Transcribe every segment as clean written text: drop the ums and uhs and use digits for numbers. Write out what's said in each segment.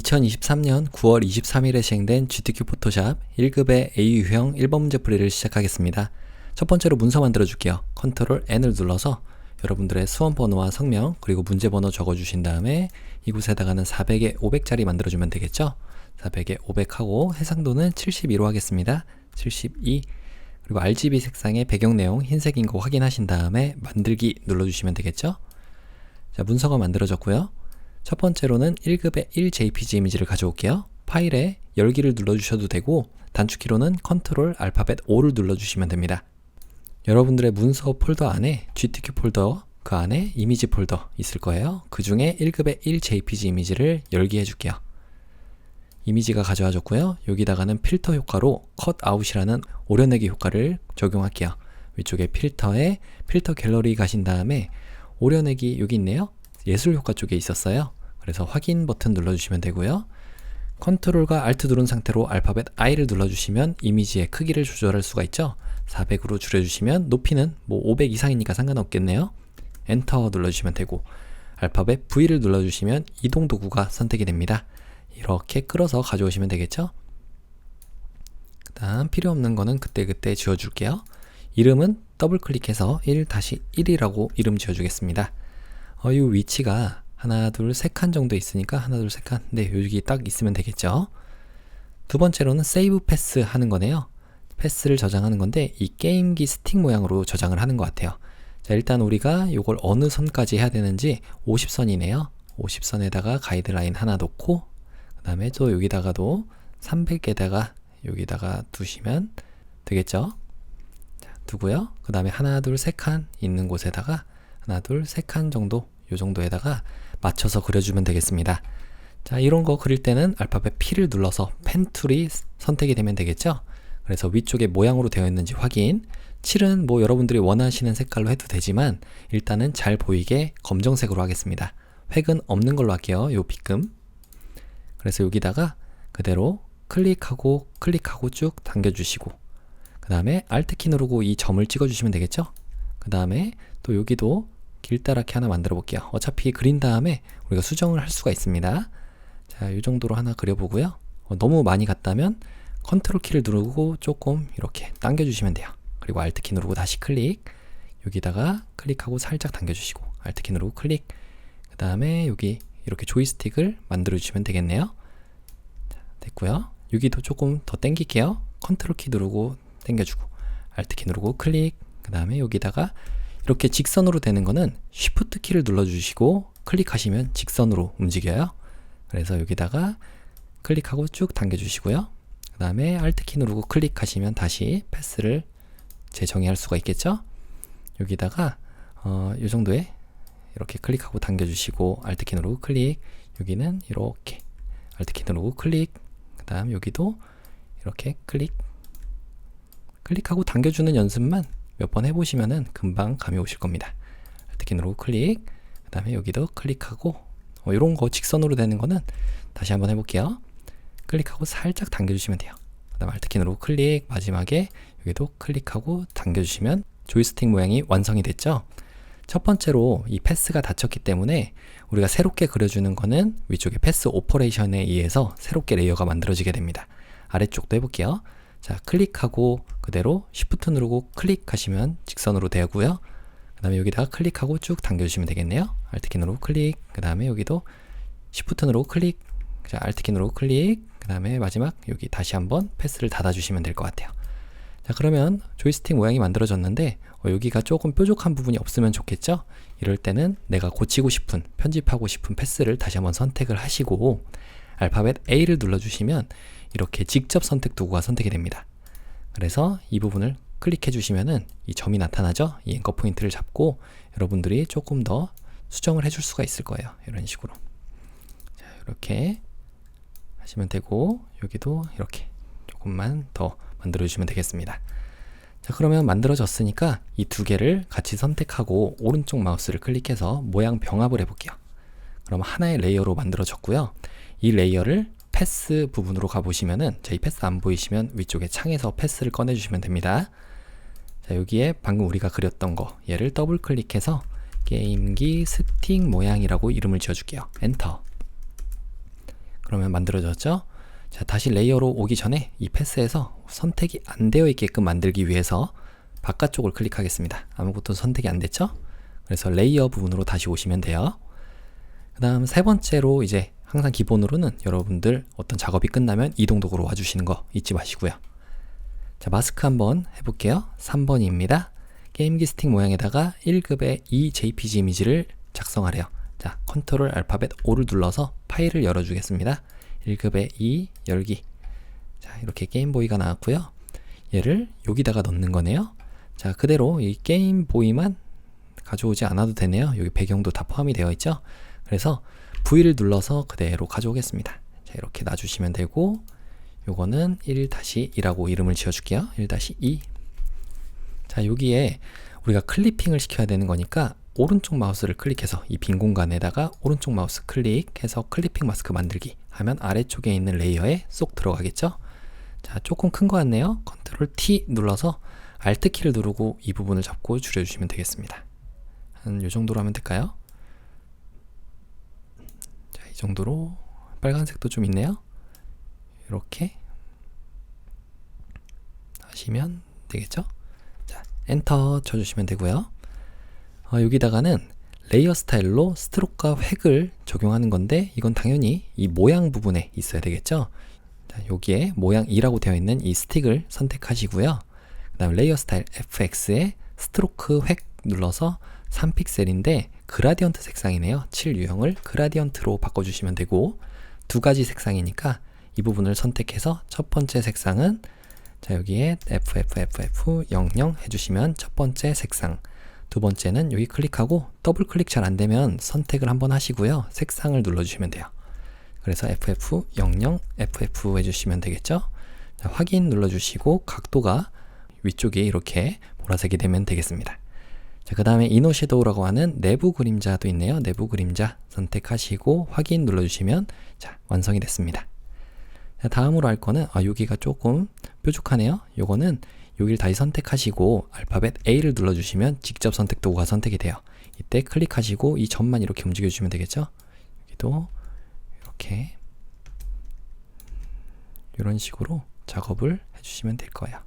2023년 9월 23일에 시행된 GTK 포토샵 1급의 A 유형 1번 문제 풀이를 시작하겠습니다. 첫 번째로 문서 만들어 줄게요. 컨트롤 N을 눌러서 여러분들의 수험 번호와 성명 그리고 문제 번호 적어주신 다음에 이곳에다가는 400에 500짜리 만들어주면 되겠죠? 400에 500하고 해상도는 72로 하겠습니다. 72 그리고 RGB 색상의 배경 내용 흰색인 거 확인하신 다음에 만들기 눌러주시면 되겠죠? 자, 문서가 만들어졌고요. 첫 번째로는 1급의 1JPG 이미지를 가져올게요. 파일에 열기를 눌러주셔도 되고 단축키로는 컨트롤 알파벳 O를 눌러주시면 됩니다. 여러분들의 문서 폴더 안에 GTK 폴더 그 안에 이미지 폴더 있을 거예요. 그 중에 1급의 1JPG 이미지를 열기해 줄게요. 이미지가 가져와졌고요. 여기다가는 필터 효과로 컷아웃이라는 오려내기 효과를 적용할게요. 위쪽에 필터에 필터 갤러리 가신 다음에 오려내기 여기 있네요. 예술 효과 쪽에 있었어요. 그래서 확인 버튼 눌러주시면 되고요. 컨트롤과 알트 누른 상태로 알파벳 I를 눌러주시면 이미지의 크기를 조절할 수가 있죠. 400으로 줄여주시면 높이는 500 이상이니까 상관없겠네요. 엔터 눌러주시면 되고 알파벳 V를 눌러주시면 이동 도구가 선택이 됩니다. 이렇게 끌어서 가져오시면 되겠죠. 그 다음 필요 없는 거는 그때그때 지워줄게요. 이름은 더블 클릭해서 1-1이라고 이름 지어주겠습니다. 이 위치가 하나 둘 세 칸 정도 있으니까 하나 둘 세 칸 네 여기 딱 있으면 되겠죠. 두 번째로는 세이브 패스 하는 거네요. 패스를 저장하는 건데 이 게임기 스틱 모양으로 저장을 하는 것 같아요. 자, 일단 우리가 이걸 어느 선까지 해야 되는지 50선이네요 50선에다가 가이드라인 하나 놓고 그 다음에 또 여기다가도 300에다가 여기다가 두시면 되겠죠. 자, 두고요. 그 다음에 하나 둘 세 칸 있는 곳에다가 하나 둘 세 칸 정도 요 정도에다가 맞춰서 그려주면 되겠습니다. 자, 이런 거 그릴 때는 알파벳 P를 눌러서 펜 툴이 선택이 되면 되겠죠. 그래서 위쪽에 모양으로 되어 있는지 확인. 칠은 여러분들이 원하시는 색깔로 해도 되지만 일단은 잘 보이게 검정색으로 하겠습니다. 획은 없는 걸로 할게요. 요 빗금. 그래서 여기다가 그대로 클릭하고 쭉 당겨주시고 그 다음에 Alt키 누르고 이 점을 찍어주시면 되겠죠. 그 다음에 또 여기도 길다랗게 하나 만들어 볼게요. 어차피 그린 다음에 우리가 수정을 할 수가 있습니다. 자, 이 정도로 하나 그려보고요. 너무 많이 갔다면 컨트롤 키를 누르고 조금 이렇게 당겨주시면 돼요. 그리고 Alt 키 누르고 다시 클릭. 여기다가 클릭하고 살짝 당겨주시고 Alt 키 누르고 클릭. 그 다음에 여기 이렇게 조이스틱을 만들어 주시면 되겠네요. 자, 됐고요. 여기도 조금 더 당길게요. 컨트롤 키 누르고 당겨주고 Alt 키 누르고 클릭. 그 다음에 여기다가 이렇게 직선으로 되는 거는 Shift 키를 눌러주시고 클릭하시면 직선으로 움직여요. 그래서 여기다가 클릭하고 쭉 당겨주시고요. 그 다음에 Alt 키 누르고 클릭하시면 다시 패스를 재정의할 수가 있겠죠. 여기다가 이 정도에 이렇게 클릭하고 당겨주시고 Alt 키 누르고 클릭. 여기는 이렇게 Alt 키 누르고 클릭. 그 다음 여기도 이렇게 클릭하고 당겨주는 연습만 몇 번 해보시면은 금방 감이 오실 겁니다. Alt 키 누르고 클릭. 그 다음에 여기도 클릭하고 이런 거 직선으로 되는 거는 다시 한번 해볼게요. 클릭하고 살짝 당겨주시면 돼요. 그 다음 Alt 키 누르고 클릭. 마지막에 여기도 클릭하고 당겨주시면 조이스틱 모양이 완성이 됐죠. 첫 번째로 이 패스가 닫혔기 때문에 우리가 새롭게 그려주는 거는 위쪽에 패스 오퍼레이션에 의해서 새롭게 레이어가 만들어지게 됩니다. 아래쪽도 해볼게요. 자, 클릭하고 그대로 Shift 누르고 클릭하시면 직선으로 되고요. 그 다음에 여기다가 클릭하고 쭉 당겨주시면 되겠네요. Alt 키 누르고 클릭. 그 다음에 여기도 Shift 누르고 클릭. 자, Alt 키 누르고 클릭. 그 다음에 마지막 여기 다시 한번 패스를 닫아주시면 될 것 같아요. 자, 그러면 조이스틱 모양이 만들어졌는데 여기가 조금 뾰족한 부분이 없으면 좋겠죠? 이럴 때는 내가 고치고 싶은, 편집하고 싶은 패스를 다시 한번 선택을 하시고 알파벳 A를 눌러주시면 이렇게 직접 선택 도구가 선택이 됩니다. 그래서 이 부분을 클릭해 주시면은 이 점이 나타나죠? 이 앵커 포인트를 잡고 여러분들이 조금 더 수정을 해줄 수가 있을 거예요. 이런 식으로. 자, 이렇게 하시면 되고 여기도 이렇게 조금만 더 만들어 주시면 되겠습니다. 자, 그러면 만들어졌으니까 이 두 개를 같이 선택하고 오른쪽 마우스를 클릭해서 모양 병합을 해볼게요. 그럼 하나의 레이어로 만들어졌고요. 이 레이어를 패스 부분으로 가보시면은 이 패스 안 보이시면 위쪽에 창에서 패스를 꺼내주시면 됩니다. 자, 여기에 방금 우리가 그렸던 거 얘를 더블 클릭해서 게임기 스틱 모양이라고 이름을 지어줄게요. 엔터. 그러면 만들어졌죠? 자, 다시 레이어로 오기 전에 이 패스에서 선택이 안 되어 있게끔 만들기 위해서 바깥쪽을 클릭하겠습니다. 아무것도 선택이 안 됐죠? 그래서 레이어 부분으로 다시 오시면 돼요. 그 다음 세 번째로 이제 항상 기본으로는 여러분들 어떤 작업이 끝나면 이동 도구로 와주시는 거 잊지 마시고요. 자, 마스크 한번 해볼게요. 3번입니다. 게임기 스틱 모양에다가 1급의 이 JPG 이미지를 작성하래요. 자, 컨트롤 알파벳 O를 눌러서 파일을 열어주겠습니다. 1급의 2 열기. 자, 이렇게 게임보이가 나왔고요. 얘를 여기다가 넣는 거네요. 자, 그대로 이 게임보이만 가져오지 않아도 되네요. 여기 배경도 다 포함이 되어 있죠. 그래서 V를 눌러서 그대로 가져오겠습니다. 자, 이렇게 놔주시면 되고, 요거는 1-2라고 이름을 지어줄게요. 1-2. 자, 여기에 우리가 클리핑을 시켜야 되는 거니까 오른쪽 마우스를 클릭해서 이 빈 공간에다가 오른쪽 마우스 클릭해서 클리핑 마스크 만들기 하면 아래쪽에 있는 레이어에 쏙 들어가겠죠? 자, 조금 큰 거 같네요. 컨트롤 T 눌러서 Alt 키를 누르고 이 부분을 잡고 줄여주시면 되겠습니다. 한 요 정도로 하면 될까요? 자, 이 정도로 빨간색도 좀 있네요. 이렇게 하시면 되겠죠? 자, 엔터 쳐주시면 되고요. 여기다가는 레이어 스타일로 스트로크와 획을 적용하는 건데 이건 당연히 이 모양 부분에 있어야 되겠죠? 자, 여기에 모양 2라고 되어 있는 이 스틱을 선택하시고요. 그 다음 레이어 스타일 FX에 스트로크 획 눌러서 3픽셀인데 그라디언트 색상이네요. 7 유형을 그라디언트로 바꿔주시면 되고 두 가지 색상이니까 이 부분을 선택해서 첫 번째 색상은 자, 여기에 FFFF00 해주시면 첫 번째 색상, 두 번째는 여기 클릭하고 더블 클릭 잘 안되면 선택을 한번 하시고요. 색상을 눌러주시면 돼요. 그래서 FF00 FF 해주시면 되겠죠. 자, 확인 눌러주시고 각도가 위쪽에 이렇게 보라색이 되면 되겠습니다. 자, 그 다음에 이너 섀도우라고 하는 내부 그림자도 있네요. 내부 그림자 선택하시고 확인 눌러주시면 자, 완성이 됐습니다. 자, 다음으로 할 거는 여기가 조금 뾰족하네요. 요거는 여기를 다시 선택하시고 알파벳 A를 눌러주시면 직접 선택 도구가 선택이 돼요. 이때 클릭하시고 이 점만 이렇게 움직여주시면 되겠죠. 여기도 이렇게 이런 식으로 작업을 해주시면 될 거예요.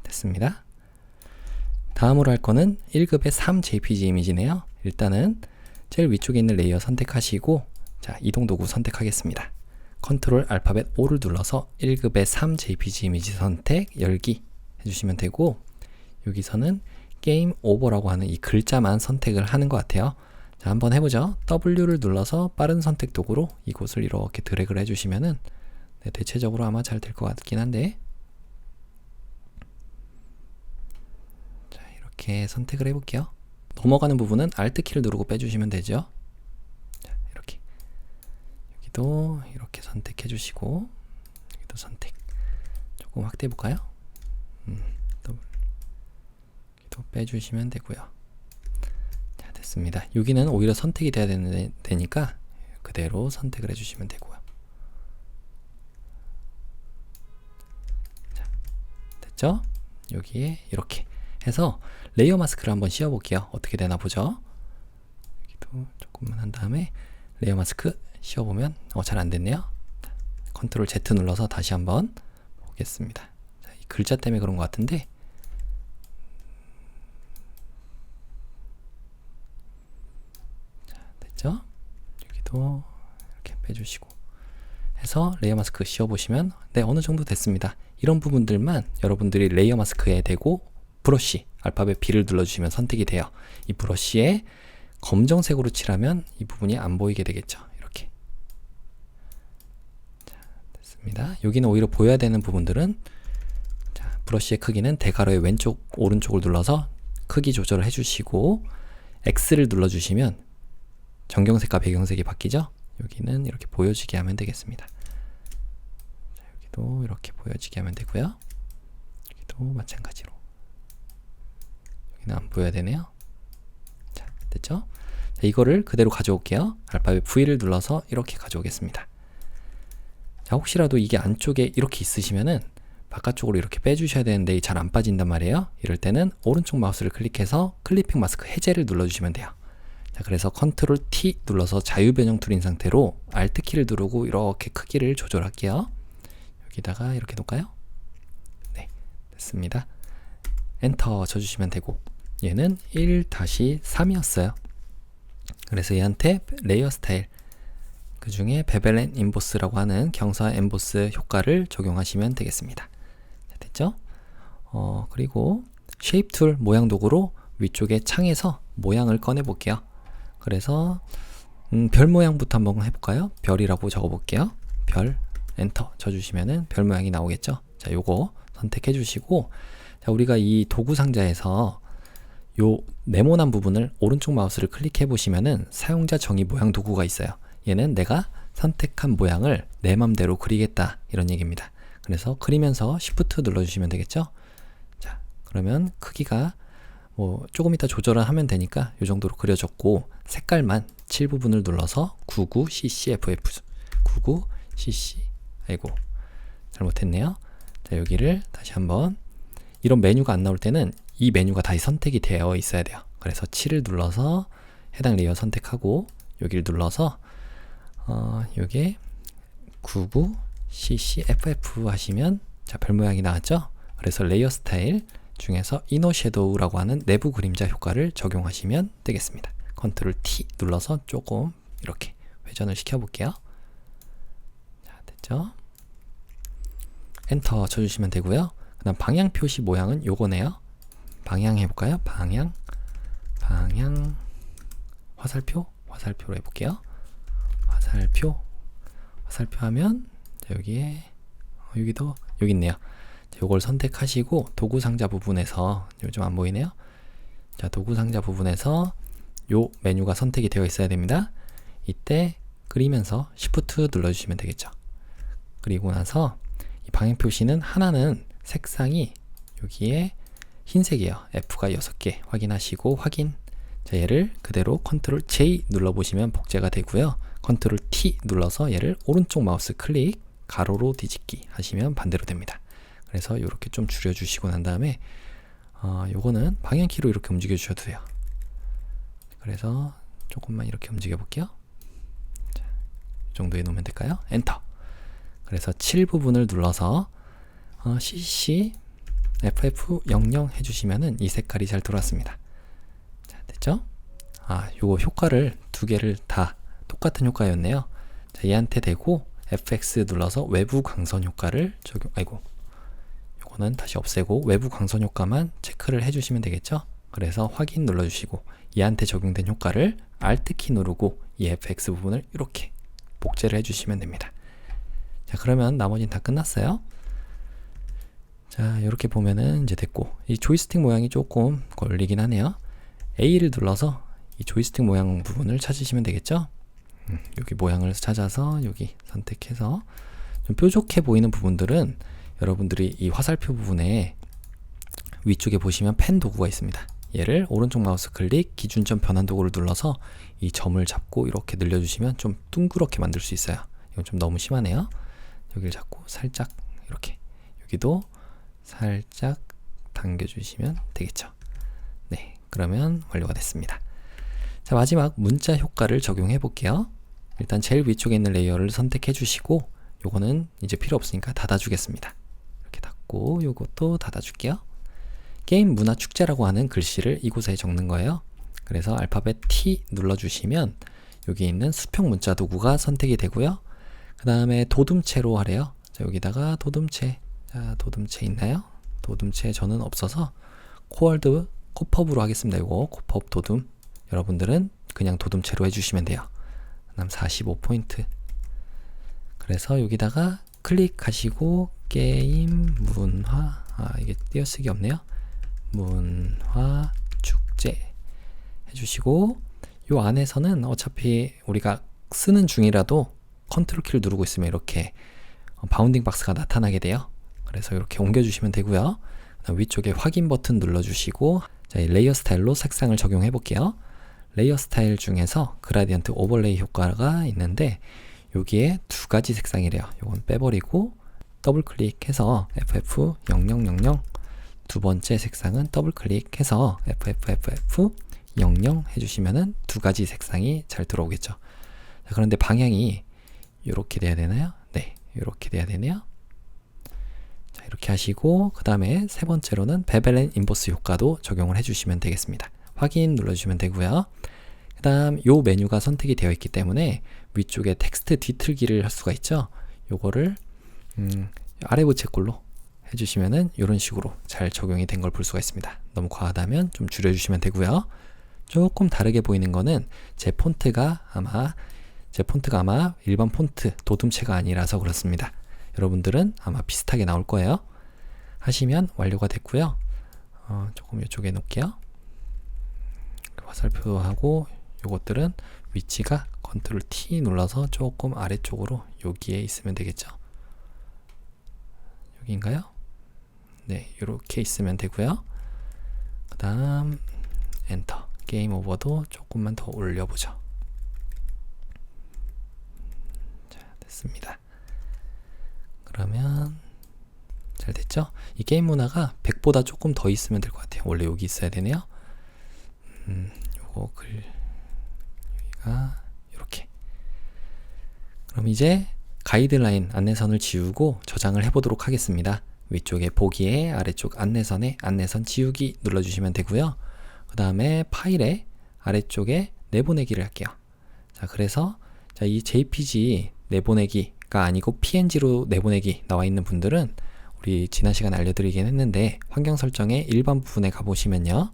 됐습니다. 다음으로 할 거는 1급의 3 JPG 이미지네요. 일단은 제일 위쪽에 있는 레이어 선택하시고 자, 이동 도구 선택하겠습니다. 컨트롤 알파벳 O를 눌러서 1급의 3 JPG 이미지 선택 열기 해주시면 되고 여기서는 게임 오버라고 하는 이 글자만 선택을 하는 것 같아요. 자, 한번 해보죠. W를 눌러서 빠른 선택 도구로 이곳을 이렇게 드래그를 해주시면은 네, 대체적으로 아마 잘 될 것 같긴 한데 자, 이렇게 선택을 해볼게요. 넘어가는 부분은 Alt 키를 누르고 빼주시면 되죠. 자, 이렇게 여기도 이렇게 선택해 주시고 여기도 선택 조금 확대해 볼까요? 여기도 빼주시면 되고요. 자, 됐습니다. 여기는 오히려 선택이 돼야 되니까 그대로 선택을 해주시면 되고요. 자, 됐죠? 여기에 이렇게 해서 레이어 마스크를 한번 씌워 볼게요. 어떻게 되나 보죠? 여기도 조금만 한 다음에 레이어 마스크 씌워 보면 잘 안 됐네요. 컨트롤 Z 눌러서 다시 한번 보겠습니다. 자, 이 글자 때문에 그런 것 같은데 자, 됐죠? 여기도 이렇게 빼주시고 해서 레이어 마스크 씌워 보시면 네, 어느 정도 됐습니다. 이런 부분들만 여러분들이 레이어 마스크에 대고 브러쉬 알파벳 B를 눌러주시면 선택이 돼요. 이 브러쉬에 검정색으로 칠하면 이 부분이 안 보이게 되겠죠. 이렇게 자, 됐습니다. 여기는 오히려 보여야 되는 부분들은 자, 브러쉬의 크기는 대괄호의 왼쪽 오른쪽을 눌러서 크기 조절을 해주시고 X를 눌러주시면 전경색과 배경색이 바뀌죠. 여기는 이렇게 보여지게 하면 되겠습니다. 자, 여기도 이렇게 보여지게 하면 되고요. 여기도 마찬가지로 여기는 안 보여야 되네요. 자, 됐죠? 자, 이거를 그대로 가져올게요. 알파벳 V를 눌러서 이렇게 가져오겠습니다. 자, 혹시라도 이게 안쪽에 이렇게 있으시면은 바깥쪽으로 이렇게 빼주셔야 되는데 잘 안 빠진단 말이에요. 이럴 때는 오른쪽 마우스를 클릭해서 클리핑 마스크 해제를 눌러주시면 돼요. 자, 그래서 컨트롤 T 눌러서 자유 변형 툴인 상태로 Alt 키를 누르고 이렇게 크기를 조절할게요. 여기다가 이렇게 놓을까요? 네, 됐습니다. 엔터 쳐주시면 되고, 얘는 1-3이었어요. 그래서 얘한테 레이어 스타일, 그 중에 베벨 앤 인보스라고 하는 경사 엠보스 효과를 적용하시면 되겠습니다. 자, 됐죠? 그리고 쉐입 툴 모양 도구로 위쪽에 창에서 모양을 꺼내 볼게요. 그래서 별 모양부터 한번 해볼까요? 별이라고 적어 볼게요. 별, 엔터 쳐주시면은 별 모양이 나오겠죠? 자, 요거 선택해 주시고, 자, 우리가 이 도구 상자에서 요 네모난 부분을 오른쪽 마우스를 클릭해 보시면은 사용자 정의 모양 도구가 있어요. 얘는 내가 선택한 모양을 내 맘대로 그리겠다, 이런 얘기입니다. 그래서 그리면서 Shift 눌러주시면 되겠죠? 자, 그러면 크기가 뭐 조금 이따 조절을 하면 되니까 이 정도로 그려졌고, 색깔만 7부분을 눌러서 99CCFF 99cc, 아이고 잘못했네요. 자, 여기를 다시 한번, 이런 메뉴가 안 나올 때는 이 메뉴가 다시 선택이 되어 있어야 돼요. 그래서 7을 눌러서 해당 레이어 선택하고 여기를 눌러서 요게 99CCFF 하시면, 자, 별 모양이 나왔죠? 그래서 레이어 스타일 중에서 이너 섀도우라고 하는 내부 그림자 효과를 적용하시면 되겠습니다. 컨트롤 T 눌러서 조금 이렇게 회전을 시켜 볼게요. 자, 됐죠? 엔터 쳐주시면 되고요. 그 다음 방향 표시 모양은 요거네요. 방향 해볼까요? 방향 화살표로 해볼게요. 화살표 하면, 자, 여기에 여기 있네요. 자, 요걸 선택하시고 도구 상자 부분에서, 요즘 안 보이네요. 자, 도구 상자 부분에서 요 메뉴가 선택이 되어 있어야 됩니다. 이때 그리면서 Shift 눌러주시면 되겠죠. 그리고 나서 이 방향 표시는 하나는 색상이 여기에 흰색이에요. F가 6개 확인하시고 확인. 자, 얘를 그대로 컨트롤 J 눌러보시면 복제가 되고요. 컨트롤 T 눌러서 얘를 오른쪽 마우스 클릭 가로로 뒤집기 하시면 반대로 됩니다. 그래서 이렇게 좀 줄여주시고 난 다음에 요거는 방향키로 이렇게 움직여 주셔도 돼요. 그래서 조금만 이렇게 움직여 볼게요. 자, 이 정도에 놓으면 될까요? 엔터. 그래서 7 부분을 눌러서 CC FF00 해주시면은 이 색깔이 잘 돌았습니다. 자, 됐죠? 요거 효과를 두 개를 다 똑같은 효과였네요. 자, 얘한테 대고 FX 눌러서 외부 광선 효과를 요거는 다시 없애고 외부 광선 효과만 체크를 해주시면 되겠죠? 그래서 확인 눌러주시고 얘한테 적용된 효과를 Alt 키 누르고 이 FX 부분을 이렇게 복제를 해주시면 됩니다. 자, 그러면 나머지는 다 끝났어요. 자, 이렇게 보면은 이제 됐고, 이 조이스틱 모양이 조금 걸리긴 하네요. A를 눌러서 이 조이스틱 모양 부분을 찾으시면 되겠죠? 여기 모양을 찾아서 여기 선택해서 좀 뾰족해 보이는 부분들은 여러분들이 이 화살표 부분에 위쪽에 보시면 펜 도구가 있습니다. 얘를 오른쪽 마우스 클릭 기준점 변환 도구를 눌러서 이 점을 잡고 이렇게 늘려주시면 좀 둥그렇게 만들 수 있어요. 이건 좀 너무 심하네요. 여기를 잡고 살짝 이렇게, 여기도 살짝 당겨주시면 되겠죠. 네, 그러면 완료가 됐습니다. 자, 마지막 문자 효과를 적용해 볼게요. 일단 제일 위쪽에 있는 레이어를 선택해 주시고 요거는 이제 필요 없으니까 닫아 주겠습니다. 이렇게 닫고 요것도 닫아 줄게요. 게임 문화 축제라고 하는 글씨를 이곳에 적는 거예요. 그래서 알파벳 T 눌러주시면 여기 있는 수평 문자 도구가 선택이 되고요. 그 다음에 도둠체로 하래요. 자, 여기다가 도둠체, 자, 도둠체 있나요? 도둠체 저는 없어서 코월드 코펍으로 하겠습니다. 이거 코펍 도둠, 여러분들은 그냥 도둠체로 해주시면 돼요. 그 다음 45포인트. 그래서 여기다가 클릭하시고 게임 문화, 이게 띄어쓰기 없네요. 문화 축제 해주시고, 요 안에서는 어차피 우리가 쓰는 중이라도 컨트롤 키를 누르고 있으면 이렇게 바운딩 박스가 나타나게 돼요. 그래서 이렇게 옮겨주시면 되고요. 위쪽에 확인 버튼 눌러주시고, 자, 이 레이어 스타일로 색상을 적용해 볼게요. 레이어 스타일 중에서 그라디언트 오버레이 효과가 있는데 여기에 두 가지 색상이래요. 이건 빼버리고 더블 클릭해서 FF0000, 두 번째 색상은 더블 클릭해서 FFFF 00 해주시면은 두 가지 색상이 잘 들어오겠죠. 자, 그런데 방향이 이렇게 돼야 되나요? 네, 이렇게 돼야 되네요. 자, 이렇게 하시고 그 다음에 세 번째로는 베벨 앤 인버스 효과도 적용을 해주시면 되겠습니다. 확인 눌러주시면 되고요. 그 다음 요 메뉴가 선택이 되어 있기 때문에 위쪽에 텍스트 뒤틀기를 할 수가 있죠. 요거를 아래 부채꼴로 해주시면은 이런 식으로 잘 적용이 된 걸 볼 수가 있습니다. 너무 과하다면 좀 줄여주시면 되고요. 조금 다르게 보이는 거는 제 폰트가 아마 일반 폰트 도둠체가 아니라서 그렇습니다. 여러분들은 아마 비슷하게 나올 거예요. 하시면 완료가 됐고요. 조금 이쪽에 놓을게요. 화살표하고 요것들은 위치가 컨트롤 T 눌러서 조금 아래쪽으로 여기에 있으면 되겠죠. 여기인가요? 네, 이렇게 있으면 되고요. 그 다음 엔터. 게임 오버도 조금만 더 올려보죠. 자, 됐습니다. 그러면 잘 됐죠? 이 게임 문화가 100보다 조금 더 있으면 될 것 같아요. 원래 여기 있어야 되네요. 요거 여기가 이렇게. 그럼 이제 가이드라인 안내선을 지우고 저장을 해보도록 하겠습니다. 위쪽에 보기에 아래쪽 안내선에 안내선 지우기 눌러주시면 되고요. 그 다음에 파일에 아래쪽에 내보내기를 할게요. 자, 그래서 이 JPG 내보내기가 아니고 PNG로 내보내기 나와 있는 분들은 우리 지난 시간에 알려드리긴 했는데 환경 설정의 일반 부분에 가보시면요.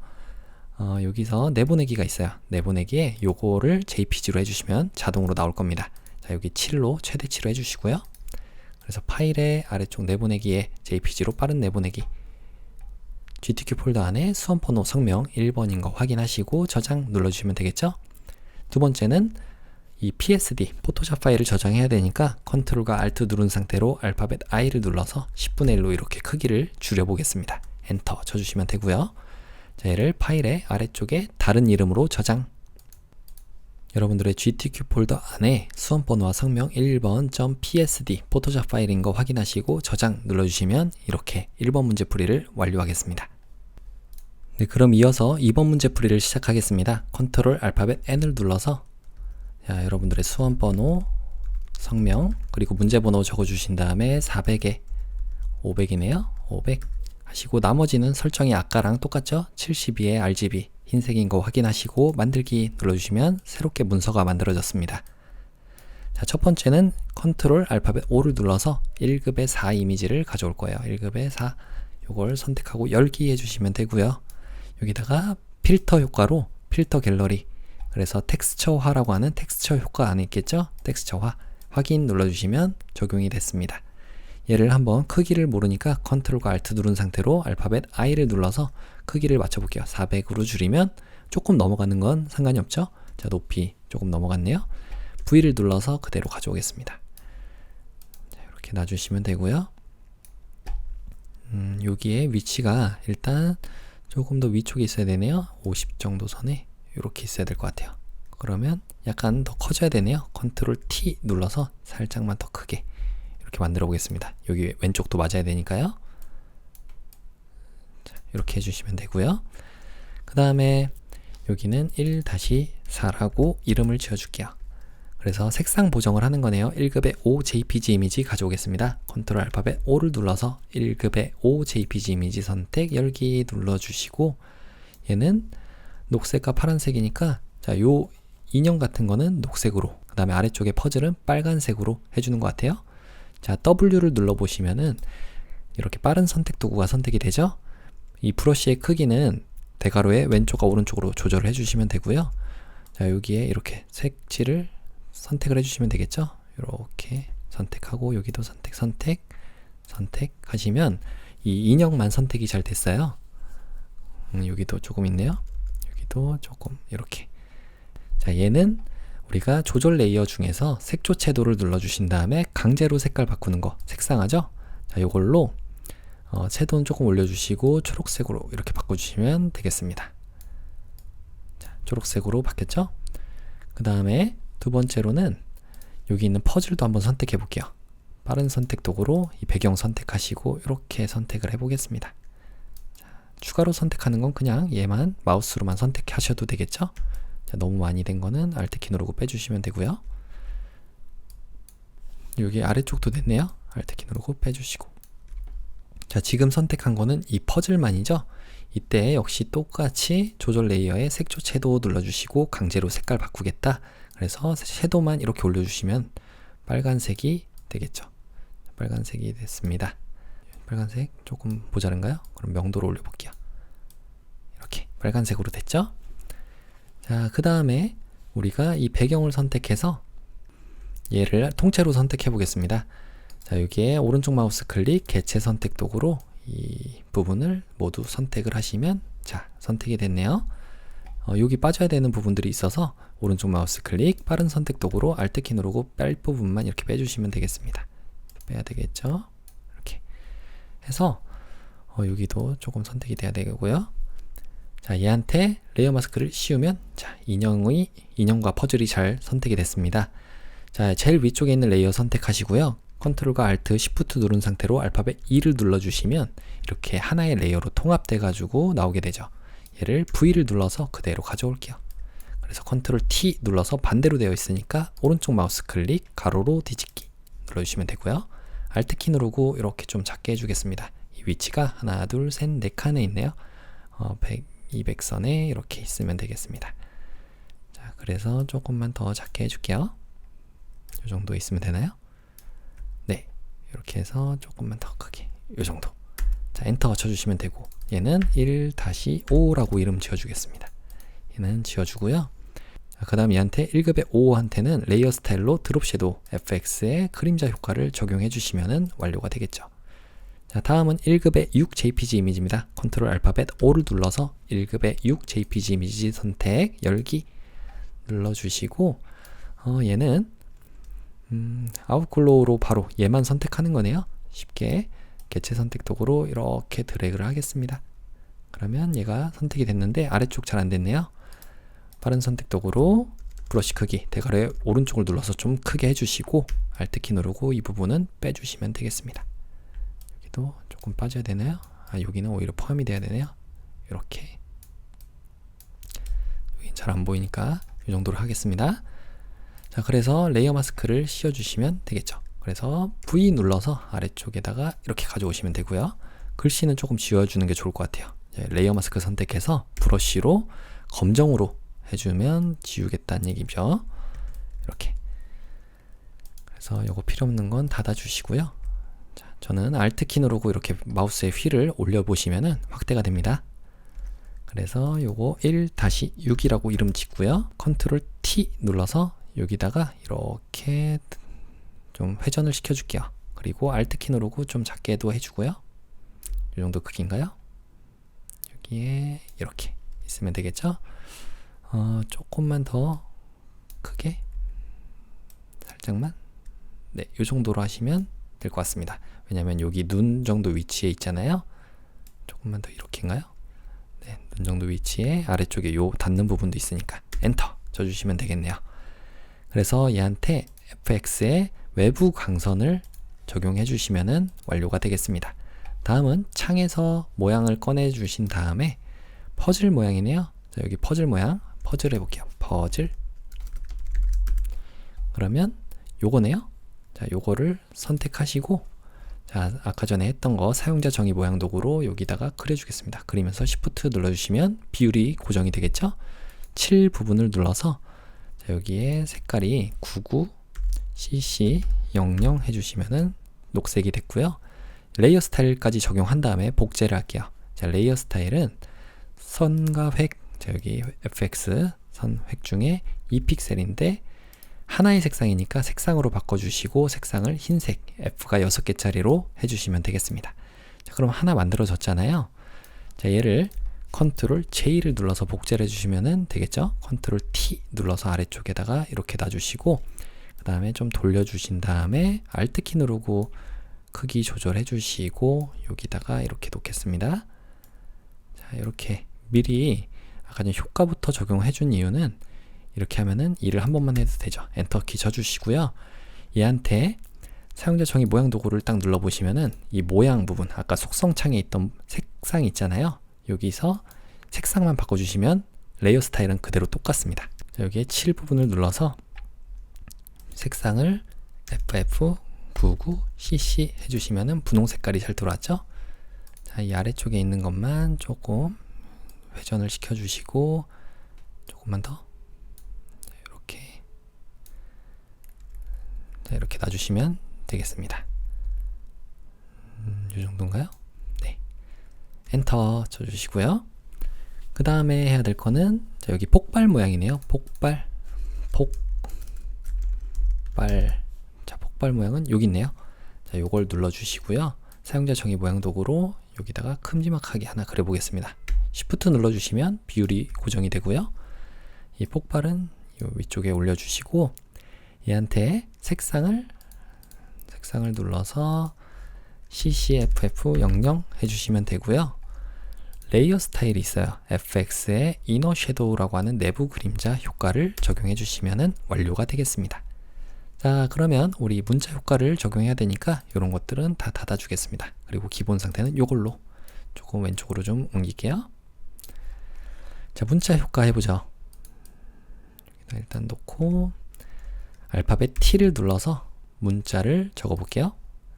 여기서 내보내기가 있어요. 내보내기에 요거를 JPG로 해주시면 자동으로 나올 겁니다. 자, 여기 7로 최대치로 해주시고요. 그래서 파일의 아래쪽 내보내기에 JPG로 빠른 내보내기 GTQ 폴더 안에 수험번호 성명 1번인 거 확인하시고 저장 눌러주시면 되겠죠. 두 번째는 이 PSD 포토샵 파일을 저장해야 되니까 컨트롤과 Alt 누른 상태로 알파벳 I를 눌러서 10분의 1로 이렇게 크기를 줄여보겠습니다. 엔터 쳐주시면 되고요. 자, 얘를 파일의 아래쪽에 다른 이름으로 저장. 여러분들의 GTQ 폴더 안에 수험번호와 성명 1번 .psd 포토샵 파일인 거 확인하시고 저장 눌러주시면 이렇게 1번 문제풀이를 완료하겠습니다. 네, 그럼 이어서 2번 문제풀이를 시작하겠습니다. 컨트롤 알파벳 N을 눌러서 여러분들의 수험번호, 성명, 그리고 문제번호 적어주신 다음에 400에 500이네요. 500 하시고 나머지는 설정이 아까랑 똑같죠? 72에 RGB 흰색인 거 확인하시고 만들기 눌러주시면 새롭게 문서가 만들어졌습니다. 자, 첫 번째는 컨트롤 알파벳 O를 눌러서 1급의 4 이미지를 가져올 거예요. 1급의 4 요걸 선택하고 열기 해주시면 되고요. 여기다가 필터 효과로 필터 갤러리 그래서 텍스처화라고 하는 텍스처 효과 안에 있겠죠? 텍스처화 확인 눌러주시면 적용이 됐습니다. 얘를 한번 크기를 모르니까 컨트롤과 Alt 누른 상태로 알파벳 I를 눌러서 크기를 맞춰볼게요. 400으로 줄이면 조금 넘어가는 건 상관이 없죠? 자, 높이 조금 넘어갔네요. V를 눌러서 그대로 가져오겠습니다. 자, 이렇게 놔주시면 되고요. 여기에 위치가 일단 조금 더 위쪽에 있어야 되네요. 50 정도 선에 이렇게 있어야 될 것 같아요. 그러면 약간 더 커져야 되네요. 컨트롤 T 눌러서 살짝만 더 크게 이렇게 만들어 보겠습니다. 여기 왼쪽도 맞아야 되니까요. 자, 이렇게 해주시면 되고요. 그 다음에 여기는 1-4라고 이름을 지어줄게요. 그래서 색상 보정을 하는 거네요. 1급의 5 JPG 이미지 가져오겠습니다. 컨트롤 알파벳 O를 눌러서 1급의 5 JPG 이미지 선택 열기 눌러주시고 얘는 녹색과 파란색이니까 자, 요 인형 같은 거는 녹색으로 그 다음에 아래쪽에 퍼즐은 빨간색으로 해주는 것 같아요. 자, W를 눌러보시면은 이렇게 빠른 선택 도구가 선택이 되죠. 이 브러쉬의 크기는 대괄호의 왼쪽과 오른쪽으로 조절을 해주시면 되고요. 자, 여기에 이렇게 색칠을 선택을 해주시면 되겠죠. 이렇게 선택하고 여기도 선택하시면 이 인형만 선택이 잘 됐어요. 여기도 조금 있네요. 여기도 조금 이렇게. 자, 얘는 우리가 조절 레이어 중에서 색조 채도를 눌러주신 다음에 강제로 색깔 바꾸는 거 색상하죠? 자, 요걸로 채도는 조금 올려주시고 초록색으로 이렇게 바꿔주시면 되겠습니다. 자, 초록색으로 바뀌었죠? 그 다음에 두 번째로는 여기 있는 퍼즐도 한번 선택해 볼게요. 빠른 선택 도구로 이 배경 선택하시고 이렇게 선택을 해 보겠습니다. 자, 추가로 선택하는 건 그냥 얘만 마우스로만 선택하셔도 되겠죠. 자, 너무 많이 된 거는 Alt키 누르고 빼주시면 되고요. 여기 아래쪽도 됐네요. Alt키 누르고 빼주시고. 자, 지금 선택한 거는 이 퍼즐만이죠. 이때 역시 똑같이 조절 레이어에 색조 채도 눌러주시고 강제로 색깔 바꾸겠다. 그래서 섀도우만 이렇게 올려주시면 빨간색이 되겠죠. 빨간색이 됐습니다. 빨간색 조금 모자른가요? 그럼 명도로 올려볼게요. 이렇게 빨간색으로 됐죠? 자, 그 다음에 우리가 이 배경을 선택해서 얘를 통째로 선택해 보겠습니다. 자, 여기에 오른쪽 마우스 클릭 개체 선택 도구로 이 부분을 모두 선택을 하시면, 자, 선택이 됐네요. 여기 빠져야 되는 부분들이 있어서 오른쪽 마우스 클릭 빠른 선택 도구로 Alt키 누르고 뺄 부분만 이렇게 빼주시면 되겠습니다. 빼야 되겠죠? 이렇게 해서 여기도 조금 선택이 돼야 되고요. 자, 얘한테 레이어 마스크를 씌우면, 자, 인형과 퍼즐이 잘 선택이 됐습니다. 자, 제일 위쪽에 있는 레이어 선택하시고요. 컨트롤과 Alt, Shift 누른 상태로 알파벳 E를 눌러주시면 이렇게 하나의 레이어로 통합돼 가지고 나오게 되죠. 얘를 V를 눌러서 그대로 가져올게요. 그래서 컨트롤 T 눌러서 반대로 되어 있으니까 오른쪽 마우스 클릭 가로로 뒤집기 눌러주시면 되고요. Alt키 누르고 이렇게 좀 작게 해주겠습니다. 이 위치가 하나, 둘, 셋, 네 칸에 있네요. 100, 200선에 이렇게 있으면 되겠습니다. 자, 그래서 조금만 더 작게 해줄게요. 이 정도 있으면 되나요? 네, 이렇게 해서 조금만 더 크게, 이 정도. 자, 엔터 쳐주시면 되고, 얘는 1-5라고 이름 지어주겠습니다. 얘는 지어주고요. 그 다음 얘한테 1급의 5한테는 레이어 스타일로 드롭 섀도우 FX의 그림자 효과를 적용해 주시면 완료가 되겠죠. 자, 다음은 1급의 6 JPG 이미지입니다. 컨트롤 알파벳 O를 눌러서 1급의 6 JPG 이미지 선택, 열기 눌러주시고, 얘는 아웃글로우로 바로 얘만 선택하는 거네요. 쉽게 개체 선택 도구로 이렇게 드래그를 하겠습니다. 그러면 얘가 선택이 됐는데 아래쪽 잘 안 됐네요. 빠른 선택 도구로 브러쉬 크기 대괄호의 오른쪽을 눌러서 좀 크게 해주시고 Alt키 누르고 이 부분은 빼주시면 되겠습니다. 여기도 조금 빠져야 되나요? 아, 여기는 오히려 포함이 돼야 되네요. 이렇게. 여긴 잘 안 보이니까 이 정도로 하겠습니다. 자, 그래서 레이어 마스크를 씌워주시면 되겠죠. 그래서 V 눌러서 아래쪽에다가 이렇게 가져오시면 되고요. 글씨는 조금 지워주는 게 좋을 것 같아요. 레이어 마스크 선택해서 브러쉬로 검정으로 해주면 지우겠다는 얘기죠. 이렇게. 그래서 요거 필요 없는 건 닫아주시고요. 자, 저는 Alt키 누르고 이렇게 마우스의 휠을 올려보시면은 확대가 됩니다. 그래서 요거 1-6이라고 이름 짓고요. 컨트롤 T 눌러서 여기다가 이렇게 좀 회전을 시켜줄게요. 그리고 Alt키 누르고 좀 작게도 해주고요. 이 정도 크기인가요? 여기에 이렇게 있으면 되겠죠? 조금만 더 크게 살짝만, 네, 이 정도로 하시면 될 것 같습니다. 왜냐면 여기 눈 정도 위치에 있잖아요. 조금만 더 이렇게인가요? 네, 눈 정도 위치에 아래쪽에 요 닿는 부분도 있으니까 엔터 쳐주시면 되겠네요. 그래서 얘한테 FX의 외부 광선을 적용해 주시면 완료가 되겠습니다. 다음은 창에서 모양을 꺼내 주신 다음에 퍼즐 모양이네요. 자, 여기 퍼즐 모양, 퍼즐 해볼게요. 퍼즐. 그러면 요거네요. 자, 요거를 선택하시고, 자, 아까 전에 했던 거 사용자 정의 모양 도구로 여기다가 그려주겠습니다. 그리면서 Shift 눌러주시면 비율이 고정이 되겠죠? 7 부분을 눌러서, 자, 여기에 색깔이 99 CC00 해주시면은 녹색이 됐고요. 레이어 스타일까지 적용한 다음에 복제를 할게요. 자, 레이어 스타일은 선과 획, 자, 여기 FX 선 획 중에 2픽셀인데 하나의 색상이니까 색상으로 바꿔주시고 색상을 흰색 F가 6개짜리로 해주시면 되겠습니다. 자, 그럼 하나 만들어졌잖아요. 자, 얘를 컨트롤 J를 눌러서 복제를 해주시면 되겠죠. 컨트롤 T 눌러서 아래쪽에다가 이렇게 놔주시고 그 다음에 좀 돌려주신 다음에 Alt키 누르고 크기 조절해 주시고 여기다가 이렇게 놓겠습니다. 자, 이렇게 미리 아까 전 효과부터 적용해 준 이유는 이렇게 하면은 일을 한 번만 해도 되죠. 엔터키 쳐주시고요. 얘한테 사용자 정의 모양 도구를 딱 눌러보시면은 이 모양 부분, 아까 속성창에 있던 색상 있잖아요. 여기서 색상만 바꿔주시면 레이어 스타일은 그대로 똑같습니다. 자, 여기에 7 부분을 눌러서 색상을 FF99CC 해주시면은 분홍 색깔이 잘 들어왔죠? 자, 이 아래쪽에 있는 것만 조금 회전을 시켜주시고 조금만 더 이렇게 놔주시면 되겠습니다. 이 정도인가요? 네. 엔터 쳐주시고요. 그 다음에 해야 될 거는 자, 여기 폭발 모양이네요. 폭발. 자, 폭발 모양은 여기 있네요. 자, 요걸 눌러주시고요. 사용자 정의 모양 도구로 여기다가 큼지막하게 하나 그려보겠습니다. Shift 눌러주시면 비율이 고정이 되고요. 이 폭발은 요 위쪽에 올려주시고 얘한테 색상을 눌러서 CCFF00 해주시면 되고요. 레이어 스타일이 있어요. FX의 이너 섀도우라고 하는 내부 그림자 효과를 적용해 주시면 완료가 되겠습니다. 자, 그러면 우리 문자 효과를 적용해야 되니까 이런 것들은 다 닫아 주겠습니다. 그리고 기본 상태는 이걸로 조금 왼쪽으로 좀 옮길게요. 자, 문자 효과 해보죠. 여기다 일단 놓고 알파벳 T를 눌러서 문자를 적어 볼게요.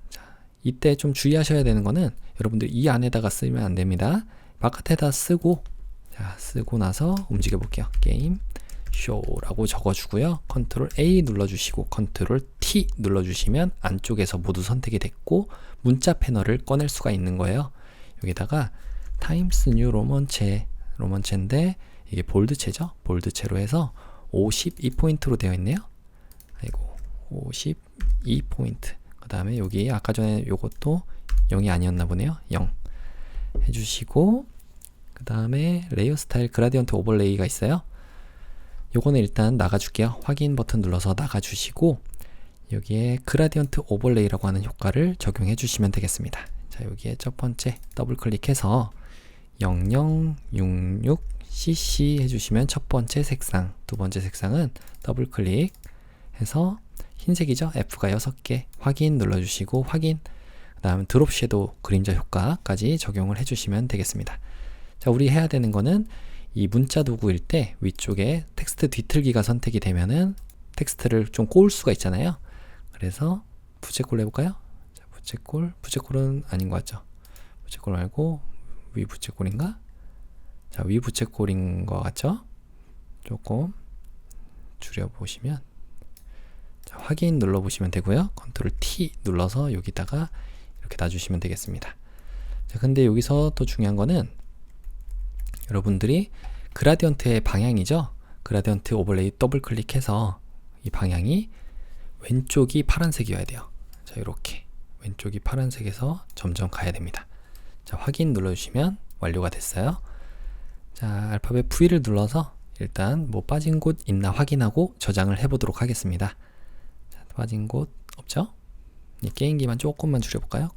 자, 이때 좀 주의하셔야 되는 거는 여러분들 이 안에다가 쓰면 안 됩니다. 바깥에다 쓰고, 자, 쓰고 나서 움직여 볼게요. 게임 쇼라고 적어 주고요. 컨트롤 A 눌러 주시고 컨트롤 T 눌러 주시면 안쪽에서 모두 선택이 됐고 문자 패널을 꺼낼 수가 있는 거예요. 여기다가 타임스 뉴 로먼체인데 이게 볼드체죠. 볼드체로 해서 52포인트로 되어 있네요. 아이고, 52포인트. 그 다음에 여기 아까 전에 요것도 0이 아니었나 보네요. 0 해주시고, 그 다음에 레이어 스타일 그라디언트 오버레이가 있어요. 요거는 일단 나가줄게요. 확인 버튼 눌러서 나가주시고 여기에 그라디언트 오버레이라고 하는 효과를 적용해 주시면 되겠습니다. 자, 여기에 첫 번째 더블 클릭해서 0066cc 해주시면 첫 번째 색상, 두 번째 색상은 더블 클릭해서 흰색이죠? F가 6개 확인 눌러주시고 확인, 그 다음 드롭 섀도우 그림자 효과까지 적용을 해주시면 되겠습니다. 자, 우리 해야 되는 거는 이 문자 도구일 때 위쪽에 텍스트 뒤틀기가 선택이 되면은 텍스트를 좀 꼬을 수가 있잖아요. 그래서 부채꼴 해볼까요? 자, 부채꼴은 아닌 것 같죠? 부채꼴 말고 위 부채꼴인가? 자, 위 부채꼴인 것 같죠? 조금 줄여보시면, 자, 확인 눌러보시면 되고요. 컨트롤 T 눌러서 여기다가 이렇게 놔주시면 되겠습니다. 자, 근데 여기서 또 중요한 거는 여러분들이 그라디언트의 방향이죠. 그라디언트 오버레이 더블 클릭해서 이 방향이 왼쪽이 파란색이어야 돼요. 자, 이렇게 왼쪽이 파란색에서 점점 가야 됩니다. 자, 확인 눌러주시면 완료가 됐어요. 자, 알파벳 V를 눌러서 일단 뭐 빠진 곳 있나 확인하고 저장을 해보도록 하겠습니다. 자, 빠진 곳 없죠? 이 게임기만 조금만 줄여볼까요?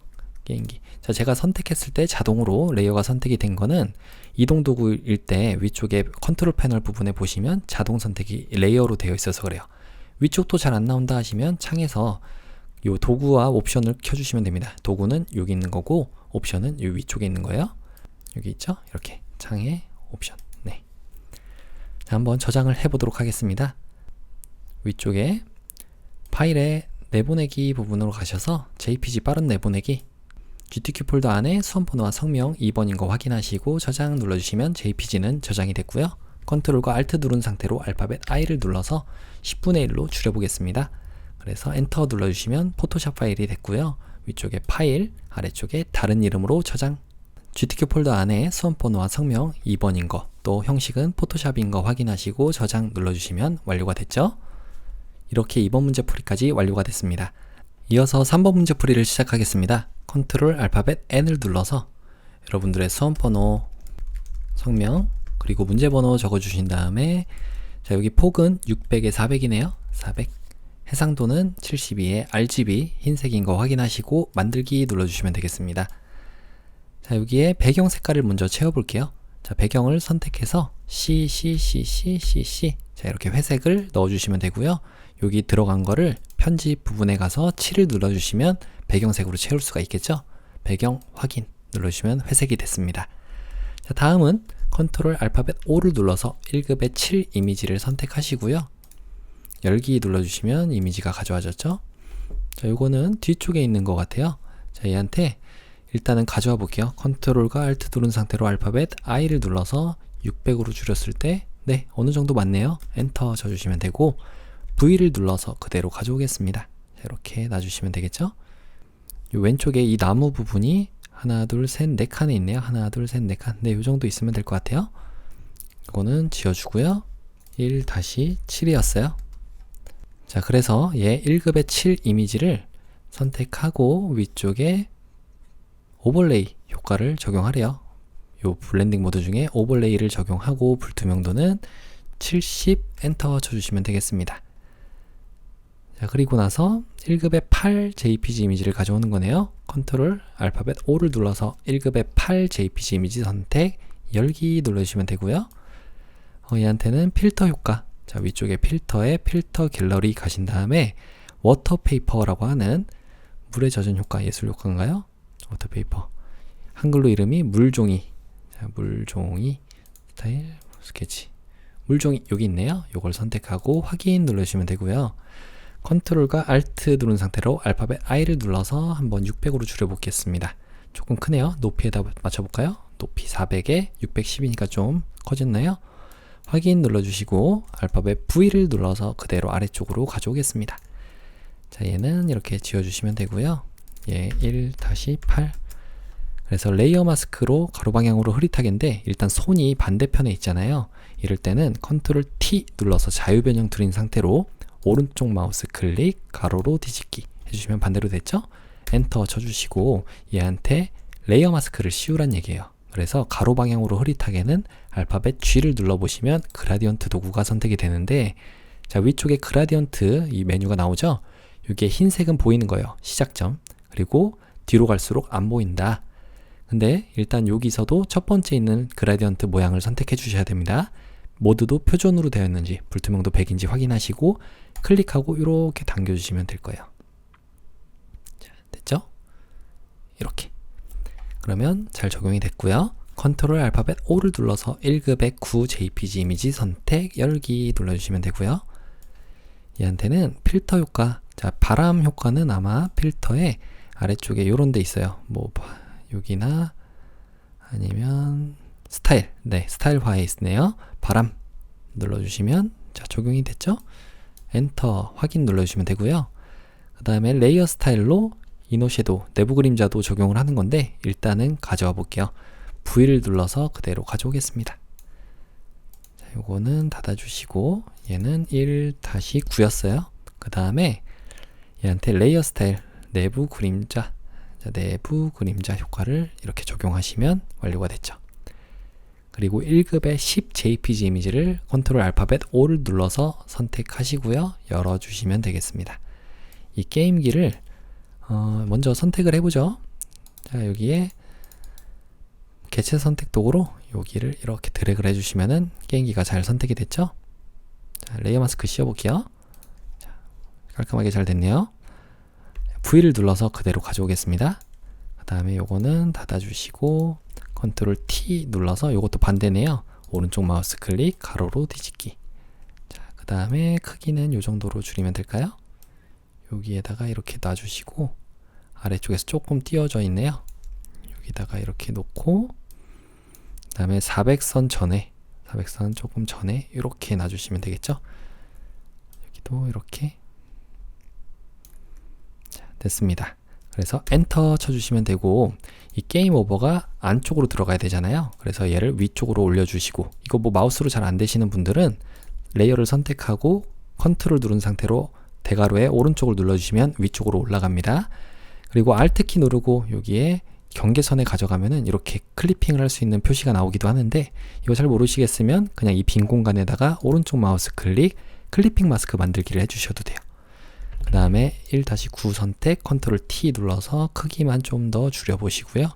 게임기. 자, 제가 선택했을 때 자동으로 레이어가 선택이 된 거는 이동 도구일 때 위쪽에 컨트롤 패널 부분에 보시면 자동 선택이 레이어로 되어 있어서 그래요. 위쪽도 잘 안 나온다 하시면 창에서 요 도구와 옵션을 켜주시면 됩니다. 도구는 여기 있는 거고 옵션은 요 위쪽에 있는 거예요. 여기 있죠? 이렇게 창에 옵션. 네. 자, 한번 저장을 해보도록 하겠습니다. 위쪽에 파일에 내보내기 부분으로 가셔서 JPG 빠른 내보내기, GTK 폴더 안에 수험번호와 성명 2번인 거 확인하시고 저장 눌러주시면 JPG는 저장이 됐고요. 컨트롤과 Alt 누른 상태로 알파벳 I를 눌러서 10분의 1로 줄여보겠습니다. 그래서 엔터 눌러주시면 포토샵 파일이 됐고요. 위쪽에 파일, 아래쪽에 다른 이름으로 저장, GTK 폴더 안에 수험번호와 성명 2번인 거, 또 형식은 포토샵인 거 확인하시고 저장 눌러주시면 완료가 됐죠. 이렇게 2번 문제 풀이까지 완료가 됐습니다. 이어서 3번 문제 풀이를 시작하겠습니다. 컨트롤 알파벳 N을 눌러서 여러분들의 수험번호, 성명, 그리고 문제번호 적어주신 다음에, 자, 여기 폭은 600에 400이네요. 400. 해상도는 72에 RGB 흰색인 거 확인하시고 만들기 눌러주시면 되겠습니다. 자, 여기에 배경 색깔을 먼저 채워볼게요. 자, 배경을 선택해서 CC. 자, 이렇게 회색을 넣어주시면 되고요. 여기 들어간 거를 편집 부분에 가서 7을 눌러주시면 배경색으로 채울 수가 있겠죠. 배경 확인 눌러주시면 회색이 됐습니다. 자, 다음은 컨트롤 알파벳 O를 눌러서 1급의 7 이미지를 선택하시고요. 열기 눌러주시면 이미지가 가져와졌죠. 자, 요거는 뒤쪽에 있는 것 같아요. 자, 얘한테 일단은 가져와 볼게요. 컨트롤과 알트 누른 상태로 알파벳 I를 눌러서 600으로 줄였을 때 네, 어느 정도 맞네요. 엔터 쳐주시면 되고 V를 눌러서 그대로 가져오겠습니다. 자, 이렇게 놔주시면 되겠죠. 요 왼쪽에 이 나무 부분이 하나, 둘, 셋, 네 칸에 있네요. 하나, 둘, 셋, 네 칸. 네, 요 정도 있으면 될 것 같아요. 이거는 지워주고요. 1-7이었어요. 자, 그래서 얘 1급의 7 이미지를 선택하고 위쪽에 오버레이 효과를 적용하래요. 요 블렌딩 모드 중에 오버레이를 적용하고 불투명도는 70 엔터 쳐주시면 되겠습니다. 자, 그리고 나서 1급의 8 JPG 이미지를 가져오는 거네요. 컨트롤 알파벳 O를 눌러서 1급의 8 JPG 이미지 선택 열기 눌러주시면 되고요. 얘한테는 필터 효과, 자, 위쪽에 필터에 필터 갤러리 가신 다음에 워터페이퍼라고 하는 물에 젖은 효과, 예술 효과인가요? 워터페이퍼, 한글로 이름이 물종이. 자, 물종이 스타일 스케치, 물종이 여기 있네요. 요걸 선택하고 확인 눌러주시면 되고요. 컨트롤과 알트 누른 상태로 알파벳 I를 눌러서 한번 600으로 줄여보겠습니다. 조금 크네요. 높이에다 맞춰볼까요? 높이 400에 610이니까 좀 커졌나요? 확인 눌러주시고 알파벳 V를 눌러서 그대로 아래쪽으로 가져오겠습니다. 자, 얘는 이렇게 지워주시면 되고요. 얘 1-8. 그래서 레이어 마스크로 가로 방향으로 흐릿하게인데 일단 손이 반대편에 있잖아요. 이럴 때는 컨트롤 T 눌러서 자유 변형 들인 상태로 오른쪽 마우스 클릭 가로로 뒤집기 해주시면 반대로 됐죠? 엔터 쳐주시고 얘한테 레이어 마스크를 씌우란 얘기예요. 그래서 가로 방향으로 흐릿하게는 알파벳 G를 눌러보시면 그라디언트 도구가 선택이 되는데, 자, 위쪽에 그라디언트 이 메뉴가 나오죠? 이게 흰색은 보이는 거예요. 시작점. 그리고 뒤로 갈수록 안 보인다. 근데 일단 여기서도 첫 번째 있는 그라디언트 모양을 선택해 주셔야 됩니다. 모드도 표준으로 되어 있는지 불투명도 100인지 확인하시고 클릭하고 이렇게 당겨주시면 될 거예요. 자, 됐죠? 이렇게. 그러면 잘 적용이 됐고요. 컨트롤 알파벳 O를 눌러서 1급의 9 JPG 이미지 선택 열기 눌러주시면 되고요. 얘한테는 필터 효과, 자, 바람 효과는 아마 필터의 아래쪽에 요런 데 있어요. 뭐 여기나 아니면 스타일, 네, 스타일화에 있네요. 바람 눌러주시면 자, 적용이 됐죠? 엔터 확인 눌러주시면 되고요. 그 다음에 레이어 스타일로 이너 섀도우, 내부 그림자도 적용을 하는 건데 일단은 가져와 볼게요. V를 눌러서 그대로 가져오겠습니다. 자, 요거는 닫아주시고 얘는 1-9였어요. 그 다음에 얘한테 레이어 스타일, 내부 그림자, 자, 내부 그림자 효과를 이렇게 적용하시면 완료가 됐죠. 그리고 1급의 10 JPG 이미지를 컨트롤 알파벳 O를 눌러서 선택하시고요. 열어주시면 되겠습니다. 이 게임기를 먼저 선택을 해보죠. 자, 여기에 개체 선택 도구로 여기를 이렇게 드래그를 해주시면은 게임기가 잘 선택이 됐죠. 자, 레이어 마스크 씌워볼게요. 자, 깔끔하게 잘 됐네요. V를 눌러서 그대로 가져오겠습니다. 그 다음에 요거는 닫아주시고 컨트롤 T 눌러서 요것도 반대네요. 오른쪽 마우스 클릭 가로로 뒤집기. 자, 그 다음에 크기는 요 정도로 줄이면 될까요? 여기에다가 이렇게 놔주시고 아래쪽에서 조금 띄어져 있네요. 여기다가 이렇게 놓고 그 다음에 400선 전에, 400선 조금 전에 이렇게 놔주시면 되겠죠? 여기도 이렇게. 자, 됐습니다. 그래서 엔터 쳐주시면 되고 이 게임 오버가 안쪽으로 들어가야 되잖아요. 그래서 얘를 위쪽으로 올려주시고, 이거 뭐 마우스로 잘 안 되시는 분들은 레이어를 선택하고 컨트롤 누른 상태로 대괄호에 오른쪽을 눌러주시면 위쪽으로 올라갑니다. 그리고 Alt키 누르고 여기에 경계선에 가져가면은 이렇게 클리핑을 할 수 있는 표시가 나오기도 하는데, 이거 잘 모르시겠으면 그냥 이 빈 공간에다가 오른쪽 마우스 클릭 클리핑 마스크 만들기를 해주셔도 돼요. 그 다음에 1-9 선택 컨트롤 T 눌러서 크기만 좀 더 줄여보시고요.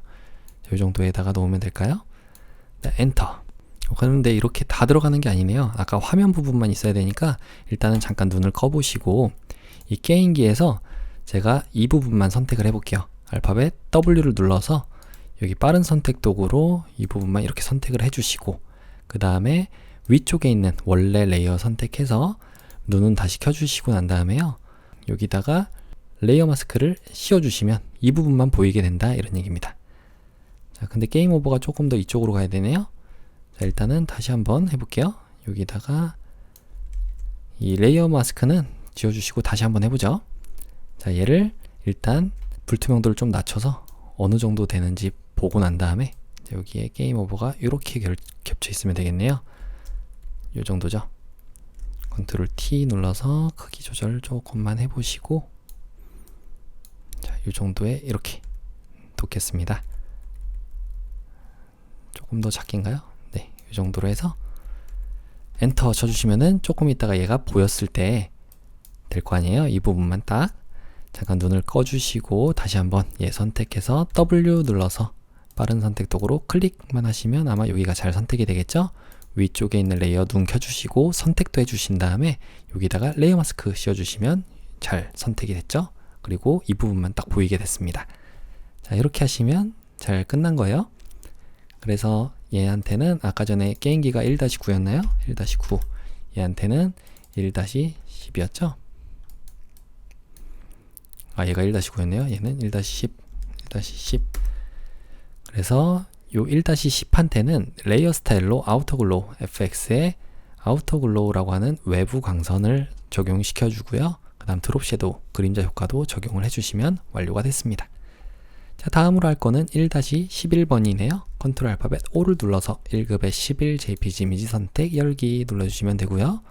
이 정도에다가 놓으면 될까요? 네, 엔터. 그런데 이렇게 다 들어가는 게 아니네요. 아까 화면 부분만 있어야 되니까 일단은 잠깐 눈을 꺼보시고 이 게임기에서 제가 이 부분만 선택을 해볼게요. 알파벳 W를 눌러서 여기 빠른 선택 도구로 이 부분만 이렇게 선택을 해주시고, 그 다음에 위쪽에 있는 원래 레이어 선택해서 눈은 다시 켜주시고 난 다음에요, 여기다가 레이어 마스크를 씌워주시면 이 부분만 보이게 된다, 이런 얘기입니다. 자, 근데 게임 오버가 조금 더 이쪽으로 가야 되네요. 자, 일단은 다시 한번 해볼게요. 여기다가 이 레이어 마스크는 지워주시고 다시 한번 해보죠. 자, 얘를 일단 불투명도를 좀 낮춰서 어느 정도 되는지 보고 난 다음에 여기에 게임 오버가 이렇게 겹쳐 있으면 되겠네요. 이 정도죠. 컨트롤 T 눌러서 크기 조절 조금만 해보시고, 자, 이 정도에 이렇게 놓겠습니다. 조금 더 작긴가요? 네, 이 정도로 해서 엔터 쳐주시면은 조금 있다가 얘가 보였을 때 될 거 아니에요. 이 부분만 딱 잠깐 눈을 꺼주시고 다시 한번 얘 선택해서 W 눌러서 빠른 선택 도구로 클릭만 하시면 아마 여기가 잘 선택이 되겠죠? 위쪽에 있는 레이어 눈 켜주시고 선택도 해주신 다음에 여기다가 레이어 마스크 씌워주시면 잘 선택이 됐죠? 그리고 이 부분만 딱 보이게 됐습니다. 자, 이렇게 하시면 잘 끝난 거예요. 그래서 얘한테는 아까 전에 게임기가 1-9였나요? 1-9. 얘한테는 1-10이었죠? 아, 얘가 1-9였네요. 얘는 1-10. 1-10. 그래서 요 1-10한테는 레이어 스타일로 아우터글로우 FX에 아우터글로우라고 하는 외부 광선을 적용시켜 주고요. 그 다음 드롭 섀도우 그림자 효과도 적용을 해주시면 완료가 됐습니다. 자, 다음으로 할 거는 1-11번이네요. 컨트롤 알파벳 O를 눌러서 1급의 11 JPG 이미지 선택 열기 눌러주시면 되고요.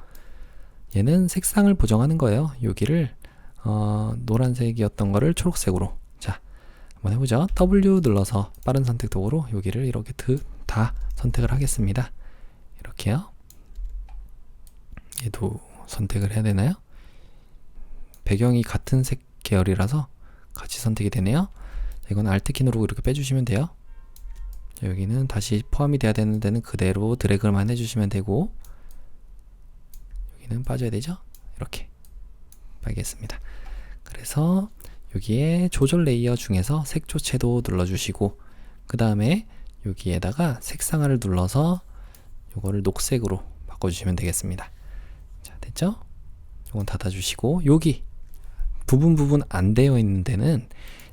얘는 색상을 보정하는 거예요. 여기를 노란색이었던 거를 초록색으로. 자, 한번 해보죠. W 눌러서 빠른 선택 도구로 여기를 이렇게 다 선택을 하겠습니다. 이렇게요. 얘도 선택을 해야 되나요? 배경이 같은 색 계열이라서 같이 선택이 되네요. 이건 Alt키 누르고 이렇게 빼주시면 돼요. 여기는 다시 포함이 돼야 되는 데는 그대로 드래그만 해주시면 되고, 여기는 빠져야 되죠? 이렇게 빼겠습니다. 그래서 여기에 조절 레이어 중에서 색조 채도 눌러주시고, 그 다음에 여기에다가 색상화를 눌러서 요거를 녹색으로 바꿔주시면 되겠습니다. 자, 됐죠? 요건 닫아주시고, 여기 부분 안 되어 있는 데는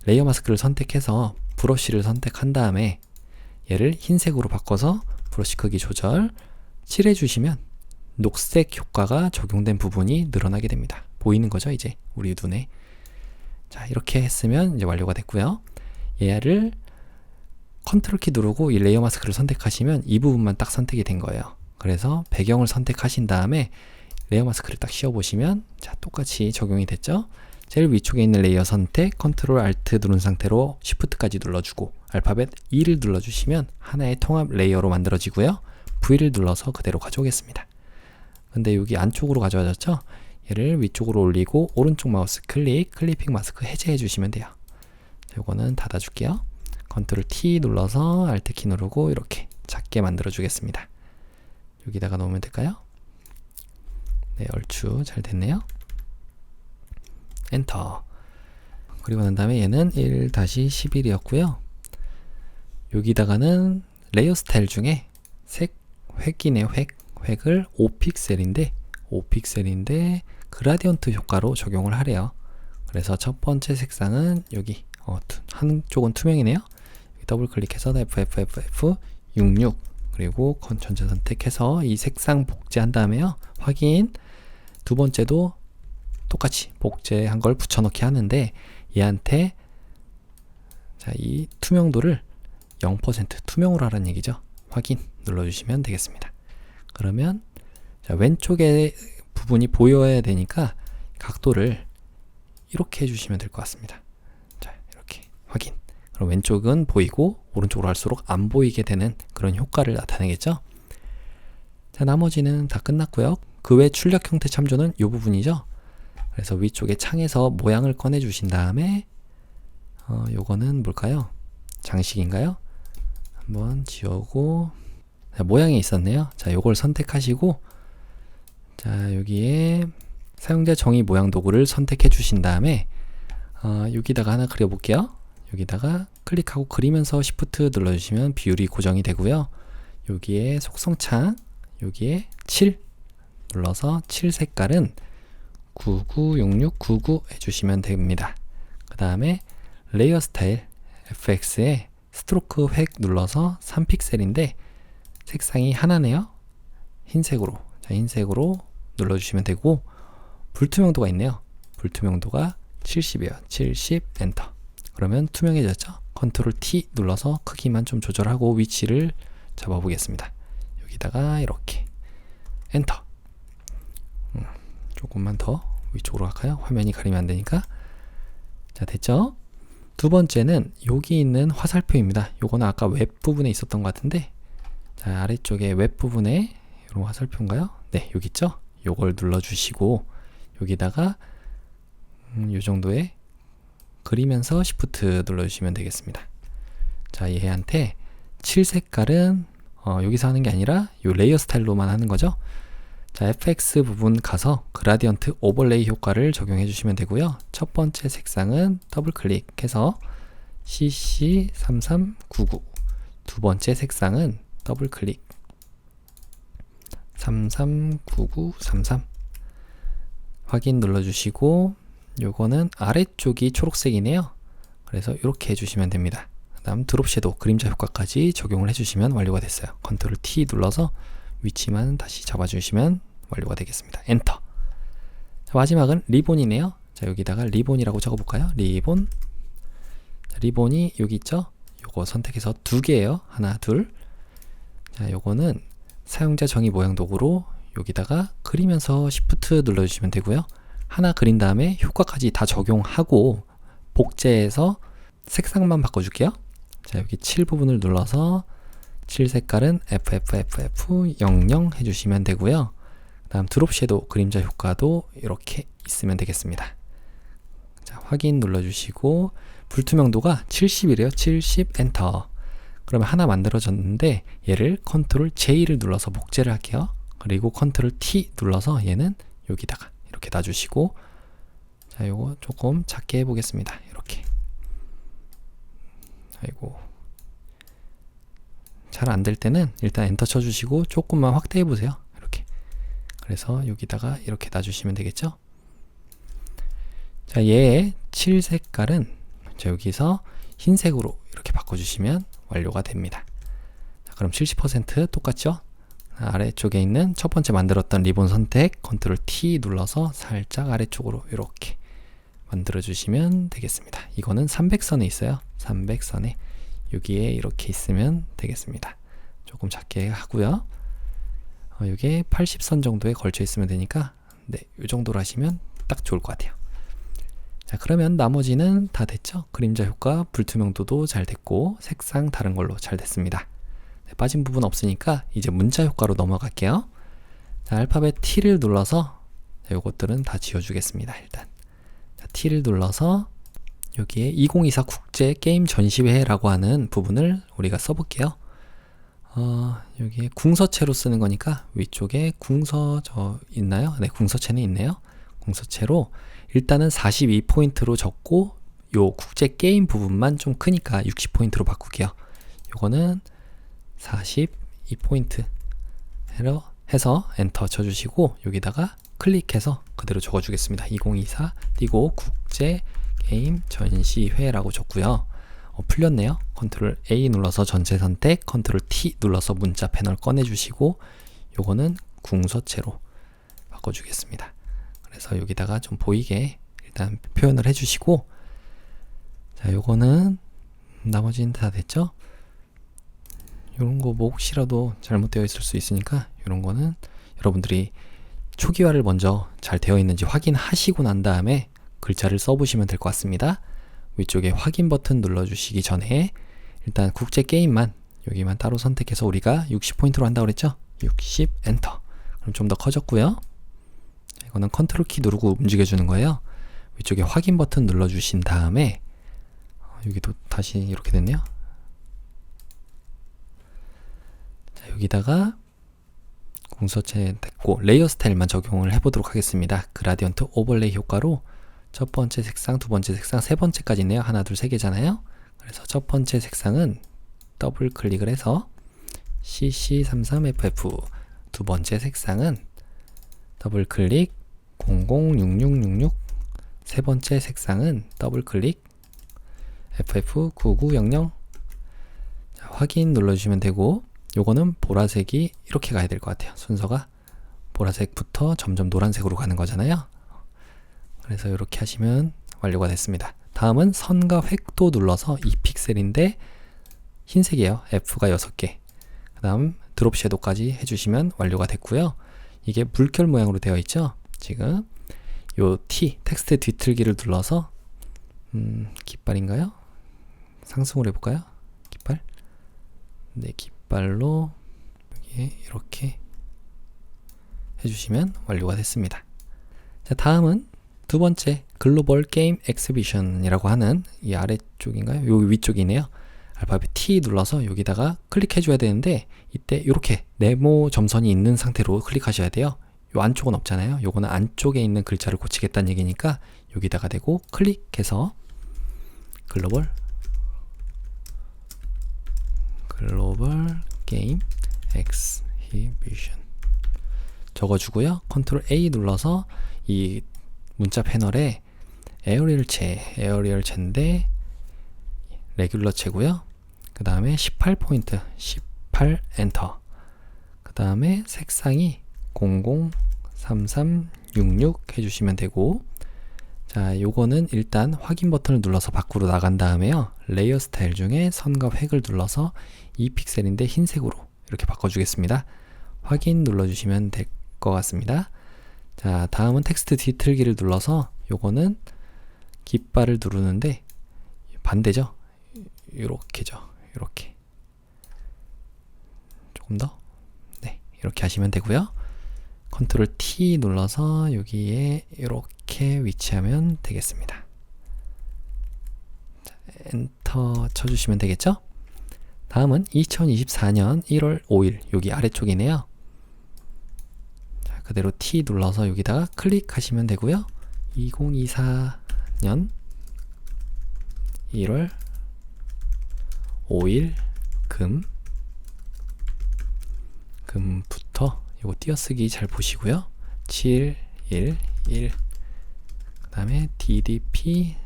레이어 마스크를 선택해서 브러쉬를 선택한 다음에 얘를 흰색으로 바꿔서 브러쉬 크기 조절 칠해 주시면 녹색 효과가 적용된 부분이 늘어나게 됩니다. 보이는 거죠, 이제 우리 눈에. 자, 이렇게 했으면 이제 완료가 됐고요. 얘를 컨트롤 키 누르고 이 레이어 마스크를 선택하시면 이 부분만 딱 선택이 된 거예요. 그래서 배경을 선택하신 다음에 레이어 마스크를 딱 씌워 보시면, 자, 똑같이 적용이 됐죠. 제일 위쪽에 있는 레이어 선택, 컨트롤 알트 누른 상태로 쉬프트까지 눌러주고 알파벳 E를 눌러주시면 하나의 통합 레이어로 만들어지고요. V를 눌러서 그대로 가져오겠습니다. 근데 여기 안쪽으로 가져와졌죠? 얘를 위쪽으로 올리고 오른쪽 마우스 클릭, 클리핑 마스크 해제해 주시면 돼요. 요거는 닫아줄게요. 컨트롤 T 눌러서 Alt 키 누르고 이렇게 작게 만들어 주겠습니다. 여기다가 놓으면 될까요? 네, 얼추 잘 됐네요. 엔터. 그리고 난 다음에 얘는 1-11이었고요. 여기다가는 레이어 스타일 중에 색 획이네요. 획을 5픽셀인데 그라디언트 효과로 적용을 하래요. 그래서 첫 번째 색상은 여기 한쪽은 투명이네요. 더블 클릭해서 FFFF66 그리고 전체 선택해서 이 색상 복제한 다음에요. 확인. 두 번째도 똑같이 복제한 걸 붙여넣기 하는데 얘한테 자, 이 투명도를 0% 투명으로 하라는 얘기죠. 확인 눌러주시면 되겠습니다. 그러면 자, 왼쪽에 부분이 보여야 되니까 각도를 이렇게 해주시면 될 것 같습니다. 자, 이렇게 확인. 그럼 왼쪽은 보이고 오른쪽으로 할수록 안 보이게 되는 그런 효과를 나타내겠죠. 자, 나머지는 다 끝났고요. 그 외 출력 형태 참조는 이 부분이죠. 그래서 위쪽에 창에서 모양을 꺼내 주신 다음에 요거는 뭘까요? 장식인가요? 한번 지우고, 자, 모양이 있었네요. 자, 요걸 선택하시고, 자, 여기에 사용자 정의 모양 도구를 선택해 주신 다음에 여기다가 하나 그려 볼게요. 여기다가 클릭하고 그리면서 Shift 눌러주시면 비율이 고정이 되고요. 여기에 속성창, 여기에 7 눌러서 7 색깔은 996699 해주시면 됩니다. 그 다음에 레이어 스타일 FX에 스트로크 획 눌러서 3픽셀인데 색상이 하나네요. 흰색으로. 자, 흰색으로 눌러주시면 되고, 불투명도가 있네요. 불투명도가 70이에요. 70 엔터. 그러면 투명해졌죠? 컨트롤 T 눌러서 크기만 좀 조절하고 위치를 잡아보겠습니다. 여기다가 이렇게 엔터. 조금만 더 위쪽으로 갈까요? 화면이 가리면 안 되니까. 자, 됐죠? 두 번째는 여기 있는 화살표입니다. 요거는 아까 웹 부분에 있었던 것 같은데, 자, 아래쪽에 웹 부분에 이런 화살표인가요? 네, 여기 있죠? 요걸 눌러주시고 여기다가 요 정도의 그리면서 Shift 눌러주시면 되겠습니다. 자, 얘한테 7 색깔은 여기서 하는 게 아니라 요 레이어 스타일로만 하는 거죠. 자, FX 부분 가서 그라디언트 오버레이 효과를 적용해 주시면 되고요. 첫 번째 색상은 더블 클릭해서 CC3399, 두 번째 색상은 더블 클릭 339933 확인 눌러주시고, 요거는 아래쪽이 초록색이네요. 그래서 이렇게 해주시면 됩니다. 그 다음 드롭 섀도우 그림자 효과까지 적용을 해주시면 완료가 됐어요. 컨트롤 T 눌러서 위치만 다시 잡아주시면 완료가 되겠습니다. 엔터. 자, 마지막은 리본이네요. 자, 여기다가 리본이라고 적어볼까요? 리본. 자, 리본이 여기 있죠? 요거 선택해서 두 개예요. 하나, 둘. 자, 요거는 사용자 정의 모양 도구로 여기다가 그리면서 Shift 눌러주시면 되고요. 하나 그린 다음에 효과까지 다 적용하고 복제해서 색상만 바꿔줄게요. 자, 여기 7 부분을 눌러서 7 색깔은 FFFF00 해주시면 되고요. 그 다음 드롭 섀도우 그림자 효과도 이렇게 있으면 되겠습니다. 자, 확인 눌러주시고 불투명도가 70이래요. 70 엔터. 그러면 하나 만들어졌는데 얘를 컨트롤 J를 눌러서 복제를 할게요. 그리고 컨트롤 T 눌러서 얘는 여기다가 이렇게 놔주시고, 자, 요거 조금 작게 해보겠습니다. 이렇게. 아이고, 잘 안 될 때는 일단 엔터 쳐주시고 조금만 확대해 보세요. 이렇게. 그래서 여기다가 이렇게 놔주시면 되겠죠. 자, 얘의 7 색깔은 자, 여기서 흰색으로 이렇게 바꿔주시면 완료가 됩니다. 자, 그럼 70% 똑같죠? 아래쪽에 있는 첫 번째 만들었던 리본 선택 컨트롤 T 눌러서 살짝 아래쪽으로 이렇게 만들어 주시면 되겠습니다. 이거는 300선에 있어요. 300선에 여기에 이렇게 있으면 되겠습니다. 조금 작게 하고요. 이게 80선 정도에 걸쳐 있으면 되니까 네, 이 정도로 하시면 딱 좋을 것 같아요. 자, 그러면 나머지는 다 됐죠? 그림자 효과, 불투명도도 잘 됐고 색상 다른 걸로 잘 됐습니다. 네, 빠진 부분 없으니까 이제 문자 효과로 넘어갈게요. 자, 알파벳 T를 눌러서 요것들은 다 지워주겠습니다. 일단 자, T를 눌러서 여기에 2024 국제 게임 전시회라고 하는 부분을 우리가 써볼게요. 여기에 궁서체로 쓰는 거니까 위쪽에 궁서 있나요? 네, 궁서체는 있네요. 궁서체로 일단은 42포인트로 적고 요 국제 게임 부분만 좀 크니까 60포인트로 바꿀게요. 요거는 42포인트 해서 엔터 쳐주시고 여기다가 클릭해서 그대로 적어주겠습니다. 2024 띄고 국제 게임 전시회라고 적고요. 풀렸네요. 컨트롤 A 눌러서 전체 선택, 컨트롤 T 눌러서 문자 패널 꺼내주시고 요거는 궁서체로 바꿔주겠습니다. 그래서 여기다가 좀 보이게 일단 표현을 해주시고, 자, 요거는 나머지는 다 됐죠? 요런 거 뭐 혹시라도 잘못되어 있을 수 있으니까 요런 거는 여러분들이 초기화를 먼저 잘 되어 있는지 확인하시고 난 다음에 글자를 써보시면 될 것 같습니다. 위쪽에 확인 버튼 눌러주시기 전에 일단 국제 게임만 여기만 따로 선택해서 우리가 60포인트로 한다고 그랬죠? 60 엔터. 그럼 좀 더 커졌고요. 이거는 컨트롤 키 누르고 움직여주는 거예요. 위쪽에 확인 버튼 눌러주신 다음에 여기도 다시 이렇게 됐네요. 자, 여기다가 궁서체 됐고 레이어 스타일만 적용을 해보도록 하겠습니다. 그라디언트 오버레이 효과로 첫 번째 색상, 두 번째 색상, 세 번째까지 있네요. 하나, 둘, 세 개잖아요. 그래서 첫 번째 색상은 더블 클릭을 해서 CC33FF, 두 번째 색상은 더블 클릭 006666, 세 번째 색상은 더블 클릭 FF9900. 자, 확인 눌러주시면 되고, 요거는 보라색이 이렇게 가야 될 것 같아요. 순서가 보라색부터 점점 노란색으로 가는 거잖아요. 그래서 이렇게 하시면 완료가 됐습니다. 다음은 선과 획도 눌러서 2픽셀인데 흰색이에요. F가 6개. 그 다음 드롭 섀도우까지 해주시면 완료가 됐고요. 이게 물결 모양으로 되어 있죠. 지금 요 T, 텍스트 뒤틀기를 눌러서 깃발인가요? 상승을 해볼까요? 깃발? 네, 깃발로 여기에 이렇게 해주시면 완료가 됐습니다. 자, 다음은 두 번째 글로벌 게임 엑스비션이라고 하는 이 아래쪽인가요? 요 위쪽이네요. 알파벳 T 눌러서 여기다가 클릭해 줘야 되는데, 이때 이렇게 네모 점선이 있는 상태로 클릭하셔야 돼요. 요 안쪽은 없잖아요. 요거는 안쪽에 있는 글자를 고치겠다는 얘기니까 여기다가 대고 클릭해서 글로벌 게임 엑스히비션 적어주고요. 컨트롤 A 눌러서 이 문자 패널에 에어리얼체인데 레귤러 체고요. 그 다음에 18포인트 18 엔터. 그 다음에 색상이 003366 해주시면 되고, 자, 요거는 일단 확인 버튼을 눌러서 밖으로 나간 다음에요, 레이어 스타일 중에 선과 획을 눌러서 2픽셀인데 흰색으로 이렇게 바꿔주겠습니다. 확인 눌러주시면 될 것 같습니다. 자, 다음은 텍스트 뒤틀기를 눌러서 요거는 깃발을 누르는데 반대죠. 요렇게죠. 요렇게 조금 더, 네, 이렇게 하시면 되고요. 컨트롤 T 눌러서 여기에 이렇게 위치하면 되겠습니다. 자, 엔터 쳐주시면 되겠죠. 다음은 2024년 1월 5일 여기 아래쪽이네요. 자, 그대로 T 눌러서 여기다가 클릭하시면 되고요. 2024년 1월 5일 금부터 이거 띄어쓰기 잘 보시고요. 711, 그 다음에 DDP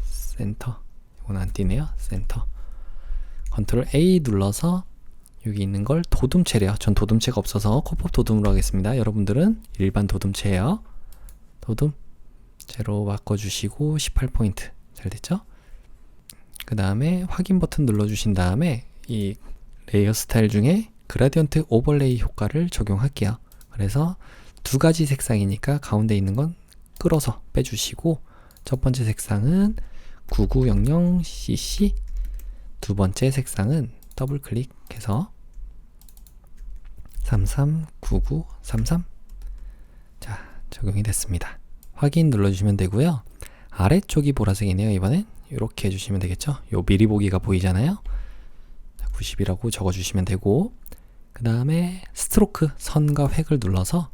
센터, 이건 안 띄네요. 센터. 컨트롤 A 눌러서 여기 있는 걸 도둠체래요. 전 도둠체가 없어서 코법 도둠으로 하겠습니다. 여러분들은 일반 도둠체예요. 도둠체로 바꿔주시고 18포인트 잘 됐죠? 그 다음에 확인 버튼 눌러주신 다음에 이 레이어 스타일 중에 그라디언트 오버레이 효과를 적용할게요. 그래서 두 가지 색상이니까 가운데 있는 건 끌어서 빼주시고, 첫 번째 색상은 9900cc, 두 번째 색상은 더블 클릭해서 339933. 자, 적용이 됐습니다. 확인 눌러주시면 되고요. 아래쪽이 보라색이네요. 이번엔 이렇게 해주시면 되겠죠. 요 미리 보기가 보이잖아요. 90이라고 적어주시면 되고, 그 다음에 스트로크 선과 획을 눌러서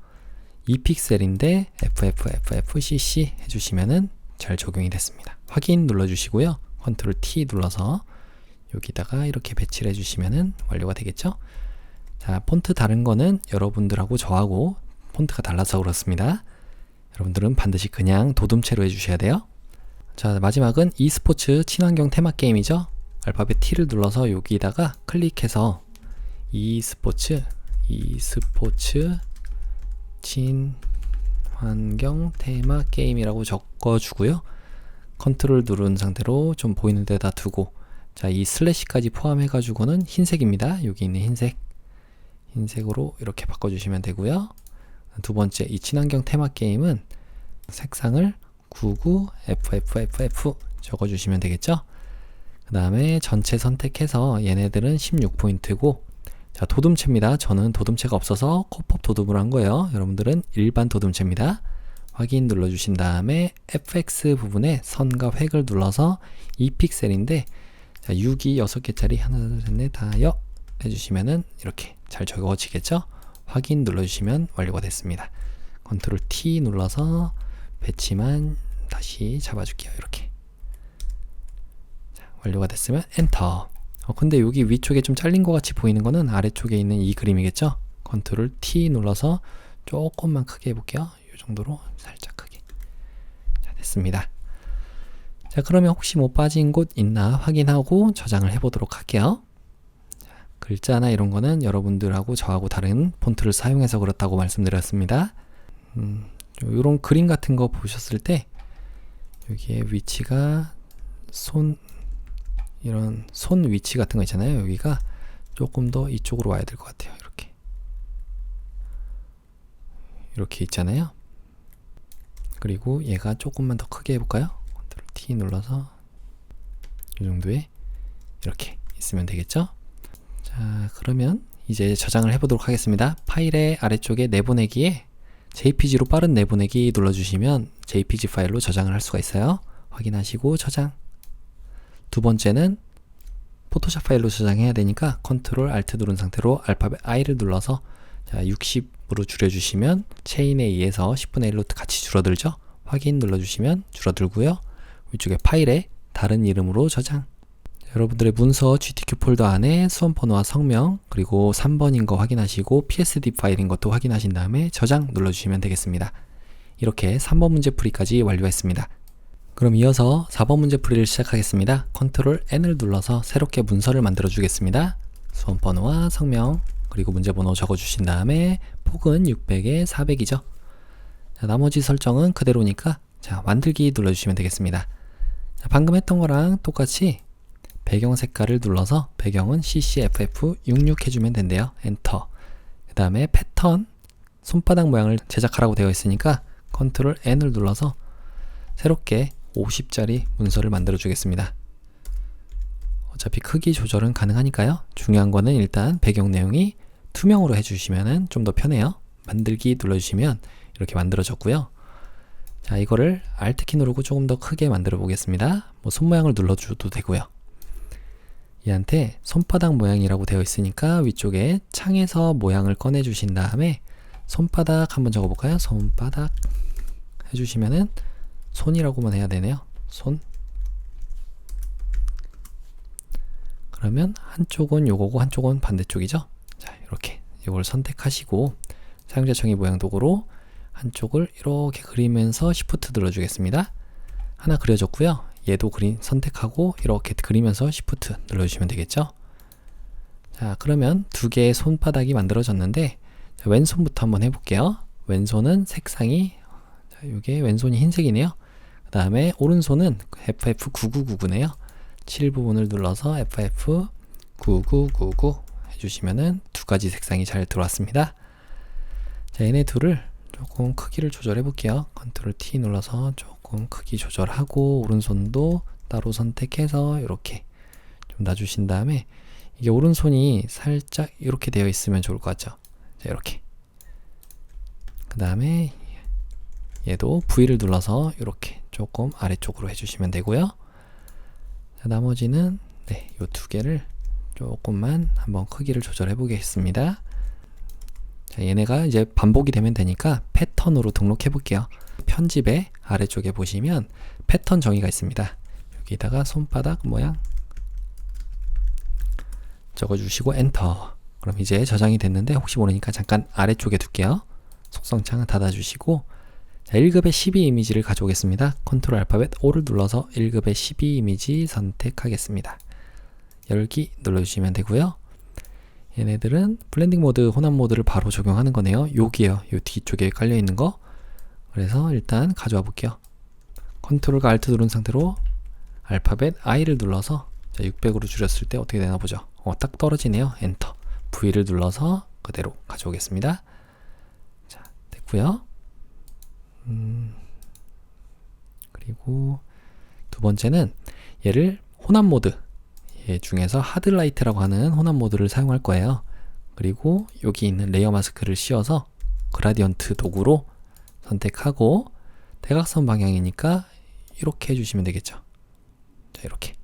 2픽셀인데 FFFFCC 해주시면은 잘 적용이 됐습니다. 확인 눌러주시고요. 컨트롤 T 눌러서 여기다가 이렇게 배치를 해주시면은 완료가 되겠죠. 자, 폰트 다른 거는 여러분들하고 저하고 폰트가 달라서 그렇습니다. 여러분들은 반드시 그냥 도둠체로 해주셔야 돼요. 자, 마지막은 e스포츠 친환경 테마 게임이죠. 알파벳 T를 눌러서 여기다가 클릭해서 e스포츠 친환경 테마 게임이라고 적어주고요. 컨트롤 누른 상태로 좀 보이는 데다 두고, 자, 이 슬래시까지 포함해가지고는 흰색입니다. 여기 있는 흰색으로 이렇게 바꿔주시면 되고요. 두 번째, 이 친환경 테마 게임은 색상을 99FFFF 적어주시면 되겠죠. 그 다음에 전체 선택해서 얘네들은 16포인트고, 자, 도둠체입니다. 저는 도둠체가 없어서 코법 도둠으로 한 거예요. 여러분들은 일반 도둠체입니다. 확인 눌러주신 다음에 FX 부분에 선과 획을 눌러서 2픽셀인데, 자, 6이 6개짜리 하나, 둘, 셋, 넷, 다여 해주시면은 이렇게 잘 적어지겠죠? 확인 눌러주시면 완료가 됐습니다. 컨트롤 T 눌러서 배치만 다시 잡아줄게요. 이렇게. 자, 완료가 됐으면 엔터. 근데 여기 위쪽에 좀 잘린 것 같이 보이는 거는 아래쪽에 있는 이 그림이겠죠? 컨트롤 T 눌러서 조금만 크게 해볼게요. 이 정도로 살짝 크게. 자, 됐습니다. 자, 그러면 혹시 뭐 빠진 곳 있나 확인하고 저장을 해보도록 할게요. 자, 글자나 이런 거는 여러분들하고 저하고 다른 폰트를 사용해서 그렇다고 말씀드렸습니다. 이런 그림 같은 거 보셨을 때 여기에 위치가 이런 손 위치 같은 거 있잖아요. 여기가 조금 더 이쪽으로 와야 될 것 같아요. 이렇게 있잖아요. 그리고 얘가 조금만 더 크게 해볼까요? 컨트롤 T 눌러서 이 정도에 이렇게 있으면 되겠죠? 자, 그러면 이제 저장을 해보도록 하겠습니다. 파일의 아래쪽에 내보내기에 JPG로 빠른 내보내기 눌러주시면 JPG 파일로 저장을 할 수가 있어요. 확인하시고 저장. 두 번째는 포토샵 파일로 저장해야 되니까 컨트롤 Alt 누른 상태로 알파벳 I를 눌러서 자, 60으로 줄여주시면 체인에 의해서 10분의 1로 같이 줄어들죠. 확인 눌러주시면 줄어들고요. 위쪽에 파일에 다른 이름으로 저장. 자, 여러분들의 문서 GTK 폴더 안에 수험 번호와 성명 그리고 3번인 거 확인하시고 PSD 파일인 것도 확인하신 다음에 저장 눌러주시면 되겠습니다. 이렇게 3번 문제 풀이까지 완료했습니다. 그럼 이어서 4번 문제 풀이를 시작하겠습니다. 컨트롤 N을 눌러서 새롭게 문서를 만들어 주겠습니다. 수험 번호와 성명 그리고 문제 번호 적어 주신 다음에 폭은 600에 400이죠. 자, 나머지 설정은 그대로니까 자, 만들기 눌러주시면 되겠습니다. 자, 방금 했던 거랑 똑같이 배경 색깔을 눌러서 배경은 CCFF66 해주면 된대요. 엔터. 그 다음에 패턴 손바닥 모양을 제작하라고 되어 있으니까 컨트롤 N을 눌러서 새롭게 50짜리 문서를 만들어 주겠습니다. 어차피 크기 조절은 가능하니까요. 중요한 거는 일단 배경 내용이 투명으로 해주시면 좀 더 편해요. 만들기 눌러주시면 이렇게 만들어졌고요. 자, 이거를 Alt키 누르고 조금 더 크게 만들어 보겠습니다. 뭐 손 모양을 눌러줘도 되고요. 얘한테 손바닥 모양이라고 되어 있으니까 위쪽에 창에서 모양을 꺼내 주신 다음에 손바닥 한번 적어 볼까요? 손바닥 해주시면은 손이라고만 해야 되네요. 손. 그러면 한쪽은 요거고 한쪽은 반대쪽이죠. 자, 이렇게 이걸 선택하시고 사용자 정의 모양 도구로 한쪽을 이렇게 그리면서 Shift 눌러주겠습니다. 하나 그려졌고요. 얘도 선택하고 이렇게 그리면서 Shift 눌러주시면 되겠죠. 자, 그러면 두 개의 손바닥이 만들어졌는데 자, 왼손부터 한번 해볼게요. 왼손은 색상이 자, 이게 왼손이 흰색이네요. 그 다음에 오른손은 FF9999네요. 7 부분을 눌러서 FF9999 해주시면은 두 가지 색상이 잘 들어왔습니다. 자, 얘네 둘을 조금 크기를 조절해 볼게요. 컨트롤 T 눌러서 조금 크기 조절하고 오른손도 따로 선택해서 이렇게 좀 놔주신 다음에 이게 오른손이 살짝 이렇게 되어 있으면 좋을 것 같죠. 자, 이렇게. 그 다음에 얘도 V를 눌러서 이렇게 조금 아래쪽으로 해주시면 되고요. 자, 나머지는 네, 요 두 개를 조금만 한번 크기를 조절해 보겠습니다. 자, 얘네가 이제 반복이 되면 되니까 패턴으로 등록해 볼게요. 편집의 아래쪽에 보시면 패턴 정의가 있습니다. 여기다가 손바닥 모양 적어주시고 엔터. 그럼 이제 저장이 됐는데 혹시 모르니까 잠깐 아래쪽에 둘게요. 속성창을 닫아주시고 자, 1급의 12 이미지를 가져오겠습니다. 컨트롤 알파벳 O를 눌러서 1급의 12 이미지 선택하겠습니다. 열기 눌러주시면 되고요. 얘네들은 블렌딩 모드, 혼합 모드를 바로 적용하는 거네요. 여기에요. 요 뒤쪽에 깔려있는 거. 그래서 일단 가져와 볼게요. 컨트롤과 Alt 누른 상태로 알파벳 I를 눌러서 600으로 줄였을 때 어떻게 되나 보죠. 딱 떨어지네요. 엔터. V를 눌러서 그대로 가져오겠습니다. 자, 됐고요. 그리고 두 번째는 얘를 혼합 모드 얘 중에서 하드라이트라고 하는 혼합 모드를 사용할 거예요. 그리고 여기 있는 레이어 마스크를 씌워서 그라디언트 도구로 선택하고 대각선 방향이니까 이렇게 해주시면 되겠죠. 자, 이렇게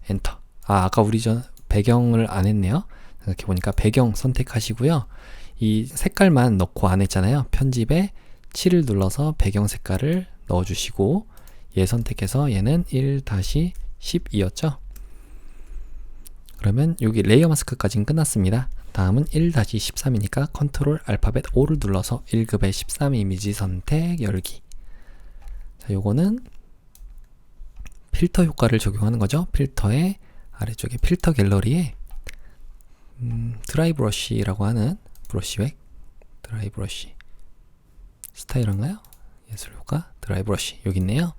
엔터. 아까 우리 배경을 안 했네요. 생각해보니까 배경 선택하시고요. 이 색깔만 넣고 안 했잖아요. 편집에 7을 눌러서 배경 색깔을 넣어주시고 얘 선택해서 얘는 1-12였죠. 그러면 여기 레이어 마스크까지는 끝났습니다. 다음은 1-13이니까 컨트롤 알파벳 O를 눌러서 1급의 13 이미지 선택 열기. 자, 요거는 필터 효과를 적용하는 거죠. 필터의 아래쪽에 필터 갤러리에 드라이 브러쉬라고 하는 브러쉬 드라이 브러쉬 스타일한가요? 예술 효과 드라이 브러쉬 여기 있네요.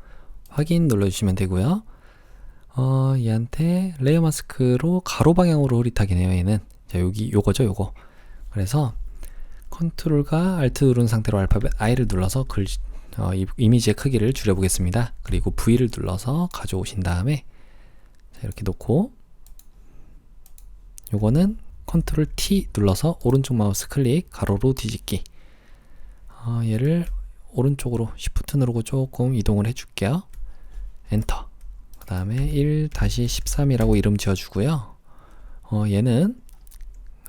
확인 눌러주시면 되고요. 얘한테 레이어 마스크로 가로 방향으로 흐릿하게네요. 얘는 자, 여기 요거죠, 요거. 그래서 컨트롤과 알트 누른 상태로 알파벳 I를 눌러서 이미지의 크기를 줄여보겠습니다. 그리고 V를 눌러서 가져오신 다음에 자, 이렇게 놓고 요거는 컨트롤 T 눌러서 오른쪽 마우스 클릭 가로로 뒤집기. 얘를 오른쪽으로 Shift 누르고 조금 이동을 해줄게요. 엔터. 그 다음에 1-13이라고 이름 지어주고요. 얘는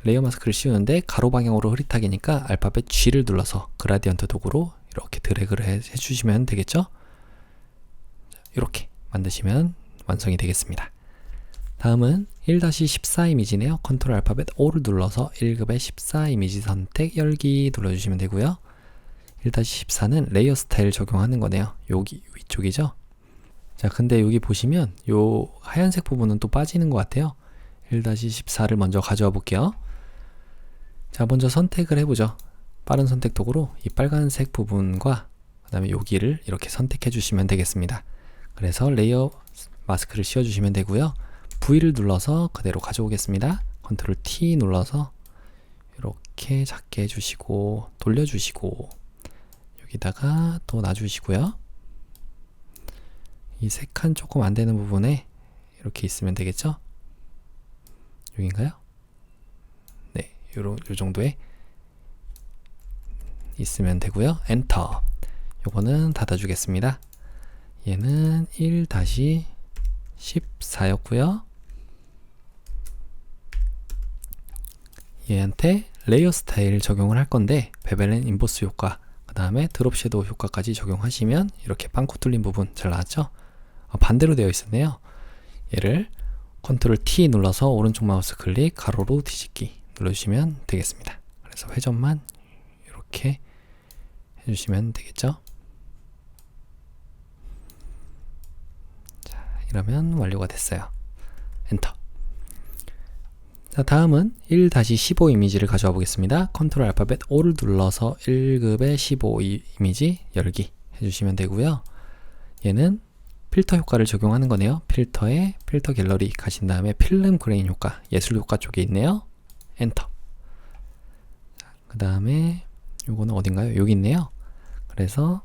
레이어 마스크를 씌우는데 가로 방향으로 흐릿하게니까 알파벳 G를 눌러서 그라디언트 도구로 이렇게 드래그를 해주시면 되겠죠. 이렇게 만드시면 완성이 되겠습니다. 다음은 1-14 이미지네요. 컨트롤 알파벳 O를 눌러서 1급의 14 이미지 선택 열기 눌러주시면 되고요. 1-14는 레이어 스타일 적용하는 거네요. 여기 위쪽이죠. 자, 근데 여기 보시면 요 하얀색 부분은 또 빠지는 것 같아요. 1-14를 먼저 가져와 볼게요. 자, 먼저 선택을 해보죠. 빠른 선택 도구로 이 빨간색 부분과 그 다음에 여기를 이렇게 선택해 주시면 되겠습니다. 그래서 레이어 마스크를 씌워 주시면 되고요. V를 눌러서 그대로 가져오겠습니다. 컨트롤 T 눌러서 이렇게 작게 해주시고 돌려주시고 여기다가 또 놔주시고요. 이 세 칸 조금 안 되는 부분에 이렇게 있으면 되겠죠? 여긴가요? 네, 요 정도에 있으면 되고요. 엔터. 요거는 닫아주겠습니다. 얘는 1-14였고요. 얘한테 레이어 스타일 적용을 할 건데 베벨 앤 인버스 효과 그 다음에 드롭 섀도우 효과까지 적용하시면 이렇게 빵꾸 뚫린 부분 잘 나왔죠? 반대로 되어 있었네요. 얘를 컨트롤 T 눌러서 오른쪽 마우스 클릭 가로로 뒤집기 눌러주시면 되겠습니다. 그래서 회전만 이렇게 해주시면 되겠죠? 자, 이러면 완료가 됐어요. 엔터. 자, 다음은 1-15 이미지를 가져와 보겠습니다. 컨트롤 알파벳 O를 눌러서 1급의 15 이미지 열기 해주시면 되고요. 얘는 필터 효과를 적용하는 거네요. 필터에 필터 갤러리 가신 다음에 필름 그레인 효과, 예술 효과 쪽에 있네요. 엔터. 그 다음에 요거는 어딘가요? 여기 있네요. 그래서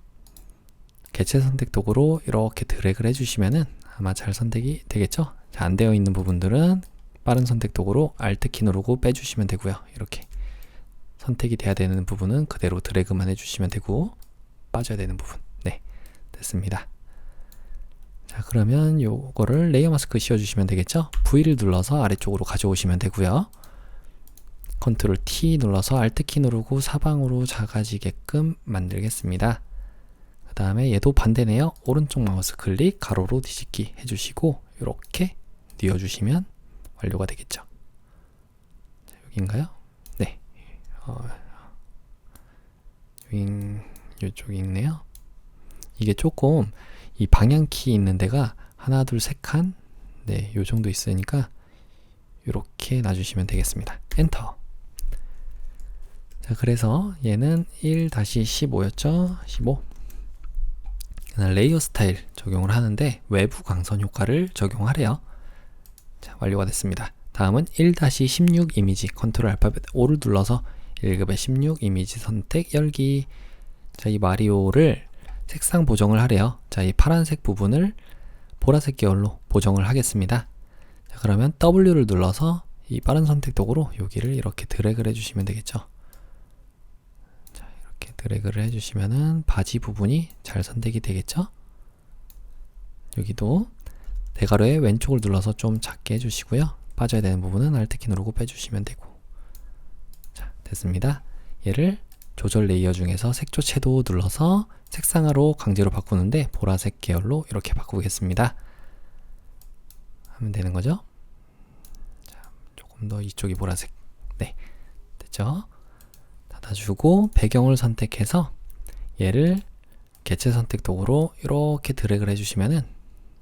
개체 선택 도구로 이렇게 드래그를 해주시면은 아마 잘 선택이 되겠죠? 자, 안 되어 있는 부분들은 빠른 선택 도구로 Alt 키 누르고 빼주시면 되고요. 이렇게 선택이 돼야 되는 부분은 그대로 드래그만 해주시면 되고 빠져야 되는 부분. 네, 됐습니다. 자, 그러면 요거를 레이어 마스크 씌워주시면 되겠죠? V를 눌러서 아래쪽으로 가져오시면 되고요. 컨트롤 T 눌러서 Alt 키 누르고 사방으로 작아지게끔 만들겠습니다. 그 다음에 얘도 반대네요. 오른쪽 마우스 클릭 가로로 뒤집기 해주시고 이렇게 뉘어주시면 완료가 되겠죠. 자, 여기인가요? 네. 이쪽이 있네요. 이게 조금 이 방향키 있는 데가 하나, 둘, 세 칸, 네, 요 정도 있으니까 이렇게 놔주시면 되겠습니다. 엔터. 자, 그래서 얘는 1-15였죠? 15. 레이어 스타일 적용을 하는데 외부 광선 효과를 적용하래요. 자, 완료가 됐습니다. 다음은 1-16 이미지 컨트롤 알파벳 O를 눌러서 1급의 16 이미지 선택 열기. 자, 이 마리오를 색상 보정을 하래요. 자, 이 파란색 부분을 보라색 계열로 보정을 하겠습니다. 자, 그러면 W를 눌러서 이 빠른 선택 도구로 여기를 이렇게 드래그를 해주시면 되겠죠. 자, 이렇게 드래그를 해주시면은 바지 부분이 잘 선택이 되겠죠. 여기도 대괄호의 왼쪽을 눌러서 좀 작게 해주시고요. 빠져야 되는 부분은 Alt 키 누르고 빼주시면 되고. 자, 됐습니다. 얘를 조절 레이어 중에서 색조 채도 눌러서 색상화로 강제로 바꾸는데 보라색 계열로 이렇게 바꾸겠습니다. 하면 되는 거죠. 자, 조금 더 이쪽이 보라색. 네, 됐죠? 닫아주고 배경을 선택해서 얘를 개체 선택 도구로 이렇게 드래그를 해주시면은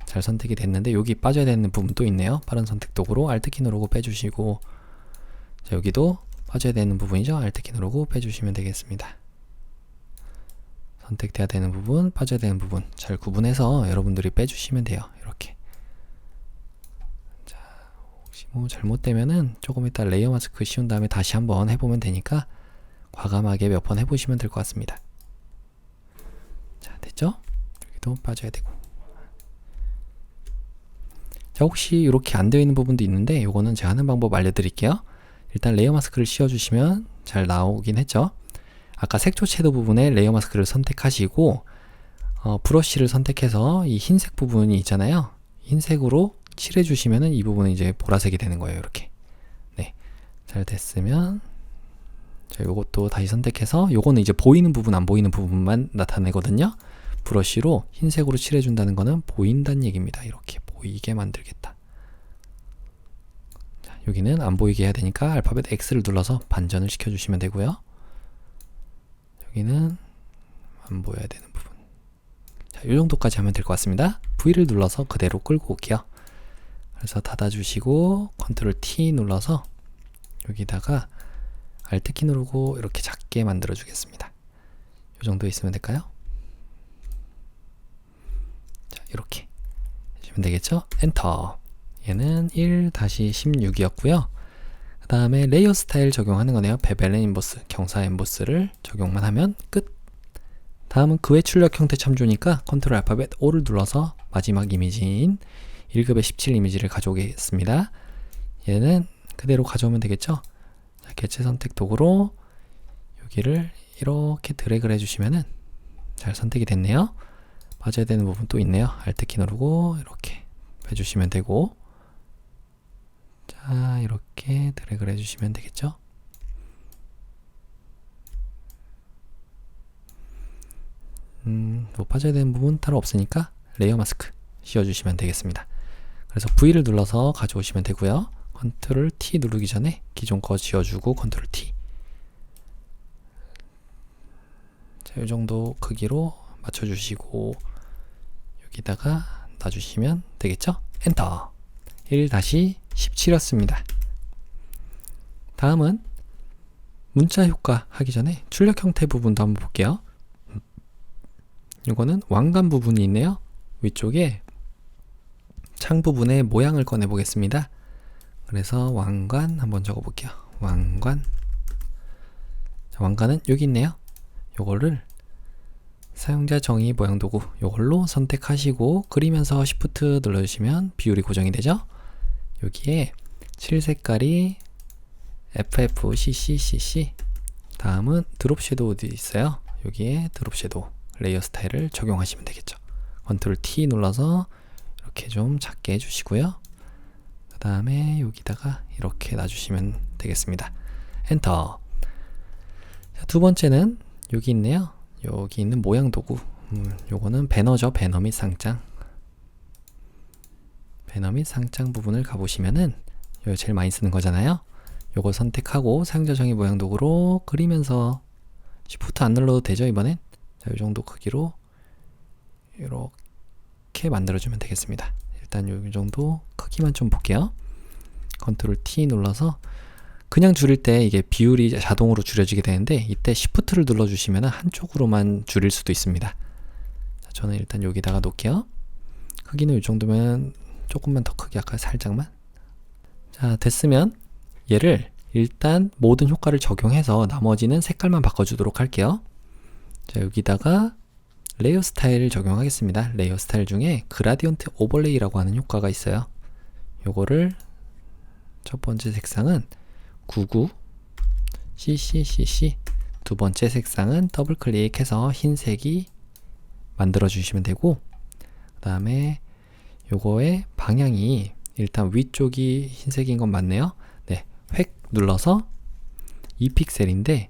잘 선택이 됐는데, 여기 빠져야 되는 부분 또 있네요. 빠른 선택 도구로 Alt키 누르고 빼주시고, 자, 여기도 빠져야 되는 부분이죠. Alt키 누르고 빼주시면 되겠습니다. 선택돼야 되는 부분, 빠져야 되는 부분 잘 구분해서 여러분들이 빼주시면 돼요. 이렇게. 자, 혹시 뭐 잘못되면은 조금 이따 레이어 마스크 씌운 다음에 다시 한번 해보면 되니까 과감하게 몇 번 해보시면 될 것 같습니다. 자, 됐죠? 여기도 빠져야 되고. 자, 혹시 이렇게 안 되어 있는 부분도 있는데 요거는 제가 하는 방법 알려드릴게요. 일단 레이어 마스크를 씌워주시면 잘 나오긴 했죠. 아까 색조 섀도우 부분에 레이어 마스크를 선택하시고 브러쉬를 선택해서 이 흰색 부분이 있잖아요. 흰색으로 칠해주시면은 이 부분은 이제 보라색이 되는 거예요. 이렇게. 네, 잘 됐으면 자, 요것도 다시 선택해서, 요거는 이제 보이는 부분 안 보이는 부분만 나타내거든요. 브러쉬로 흰색으로 칠해준다는 거는 보인다는 얘기입니다. 이렇게 보이게 만들겠다. 자, 여기는 안 보이게 해야 되니까 알파벳 X를 눌러서 반전을 시켜주시면 되고요. 여기는 안 보여야 되는 부분. 자, 이 정도까지 하면 될 것 같습니다. V를 눌러서 그대로 끌고 올게요. 그래서 닫아주시고 컨트롤 T 눌러서 여기다가 Alt키 누르고 이렇게 작게 만들어 주겠습니다. 이 정도 있으면 될까요? 자, 이렇게 해주면 되겠죠? 엔터. 얘는 1-16이었고요. 그 다음에 레이어 스타일 적용하는 거네요. 베벨 인버스, 경사 인버스를 적용만 하면 끝. 다음은 그 외 출력 형태 참조니까 컨트롤 알파벳 O를 눌러서 마지막 이미지인 1급의 17 이미지를 가져오겠습니다. 얘는 그대로 가져오면 되겠죠? 자, 개체 선택 도구로 여기를 이렇게 드래그를 해주시면은 잘 선택이 됐네요. 빠져야 되는 부분 또 있네요. Alt키 누르고 이렇게 빼주시면 되고, 자, 이렇게 드래그를 해주시면 되겠죠? 뭐 빠져야 되는 부분 따로 없으니까 레이어 마스크 씌워주시면 되겠습니다. 그래서 V를 눌러서 가져오시면 되고요. 컨트롤 T 누르기 전에 기존 거 지워주고 컨트롤 T. 자, 이 정도 크기로 맞춰주시고 여기다가 놔주시면 되겠죠? 엔터. 1-17이었습니다. 다음은 문자 효과 하기 전에 출력 형태 부분도 한번 볼게요. 이거는 왕관 부분이 있네요. 위쪽에 창 부분의 모양을 꺼내 보겠습니다. 그래서 왕관 한번 적어 볼게요. 왕관. 자, 왕관은 여기 있네요. 요거를 사용자 정의 모양 도구 요걸로 선택하시고 그리면서 Shift 눌러주시면 비율이 고정이 되죠. 여기에 칠 색깔이 FFCCCC, 다음은 드롭 섀도우도 있어요. 여기에 드롭 섀도우 레이어 스타일을 적용하시면 되겠죠. 컨트롤 T 눌러서 이렇게 좀 작게 해주시고요. 그 다음에 여기다가 이렇게 놔주시면 되겠습니다. 엔터. 자, 두 번째는 여기 있네요. 여기 있는 모양 도구. 요거는 배너죠. 배너 및 상장. 배너 및 상장 부분을 가보시면은 여기 제일 많이 쓰는 거잖아요. 요거 선택하고 사용자 정의 모양 도구로 그리면서 Shift 안 눌러도 되죠. 이번엔. 자, 이 정도 크기로 이렇게 만들어주면 되겠습니다. 일단 이 정도 크기만 좀 볼게요. 컨트롤 T 눌러서 그냥 줄일 때 이게 비율이 자동으로 줄여지게 되는데 이때 Shift를 눌러주시면 한쪽으로만 줄일 수도 있습니다. 자, 저는 일단 여기다가 놓을게요. 크기는 이 정도면 조금만 더 크게 아까 살짝만. 자, 됐으면 얘를 일단 모든 효과를 적용해서 나머지는 색깔만 바꿔주도록 할게요. 자, 여기다가 레이어 스타일을 적용하겠습니다. 레이어 스타일 중에 그라디언트 오버레이라고 하는 효과가 있어요. 요거를 첫 번째 색상은 99 CCCC, 두 번째 색상은 더블 클릭해서 흰색이 만들어 주시면 되고, 그 다음에 요거의 방향이 일단 위쪽이 흰색인 건 맞네요. 네, 획 눌러서 2픽셀인데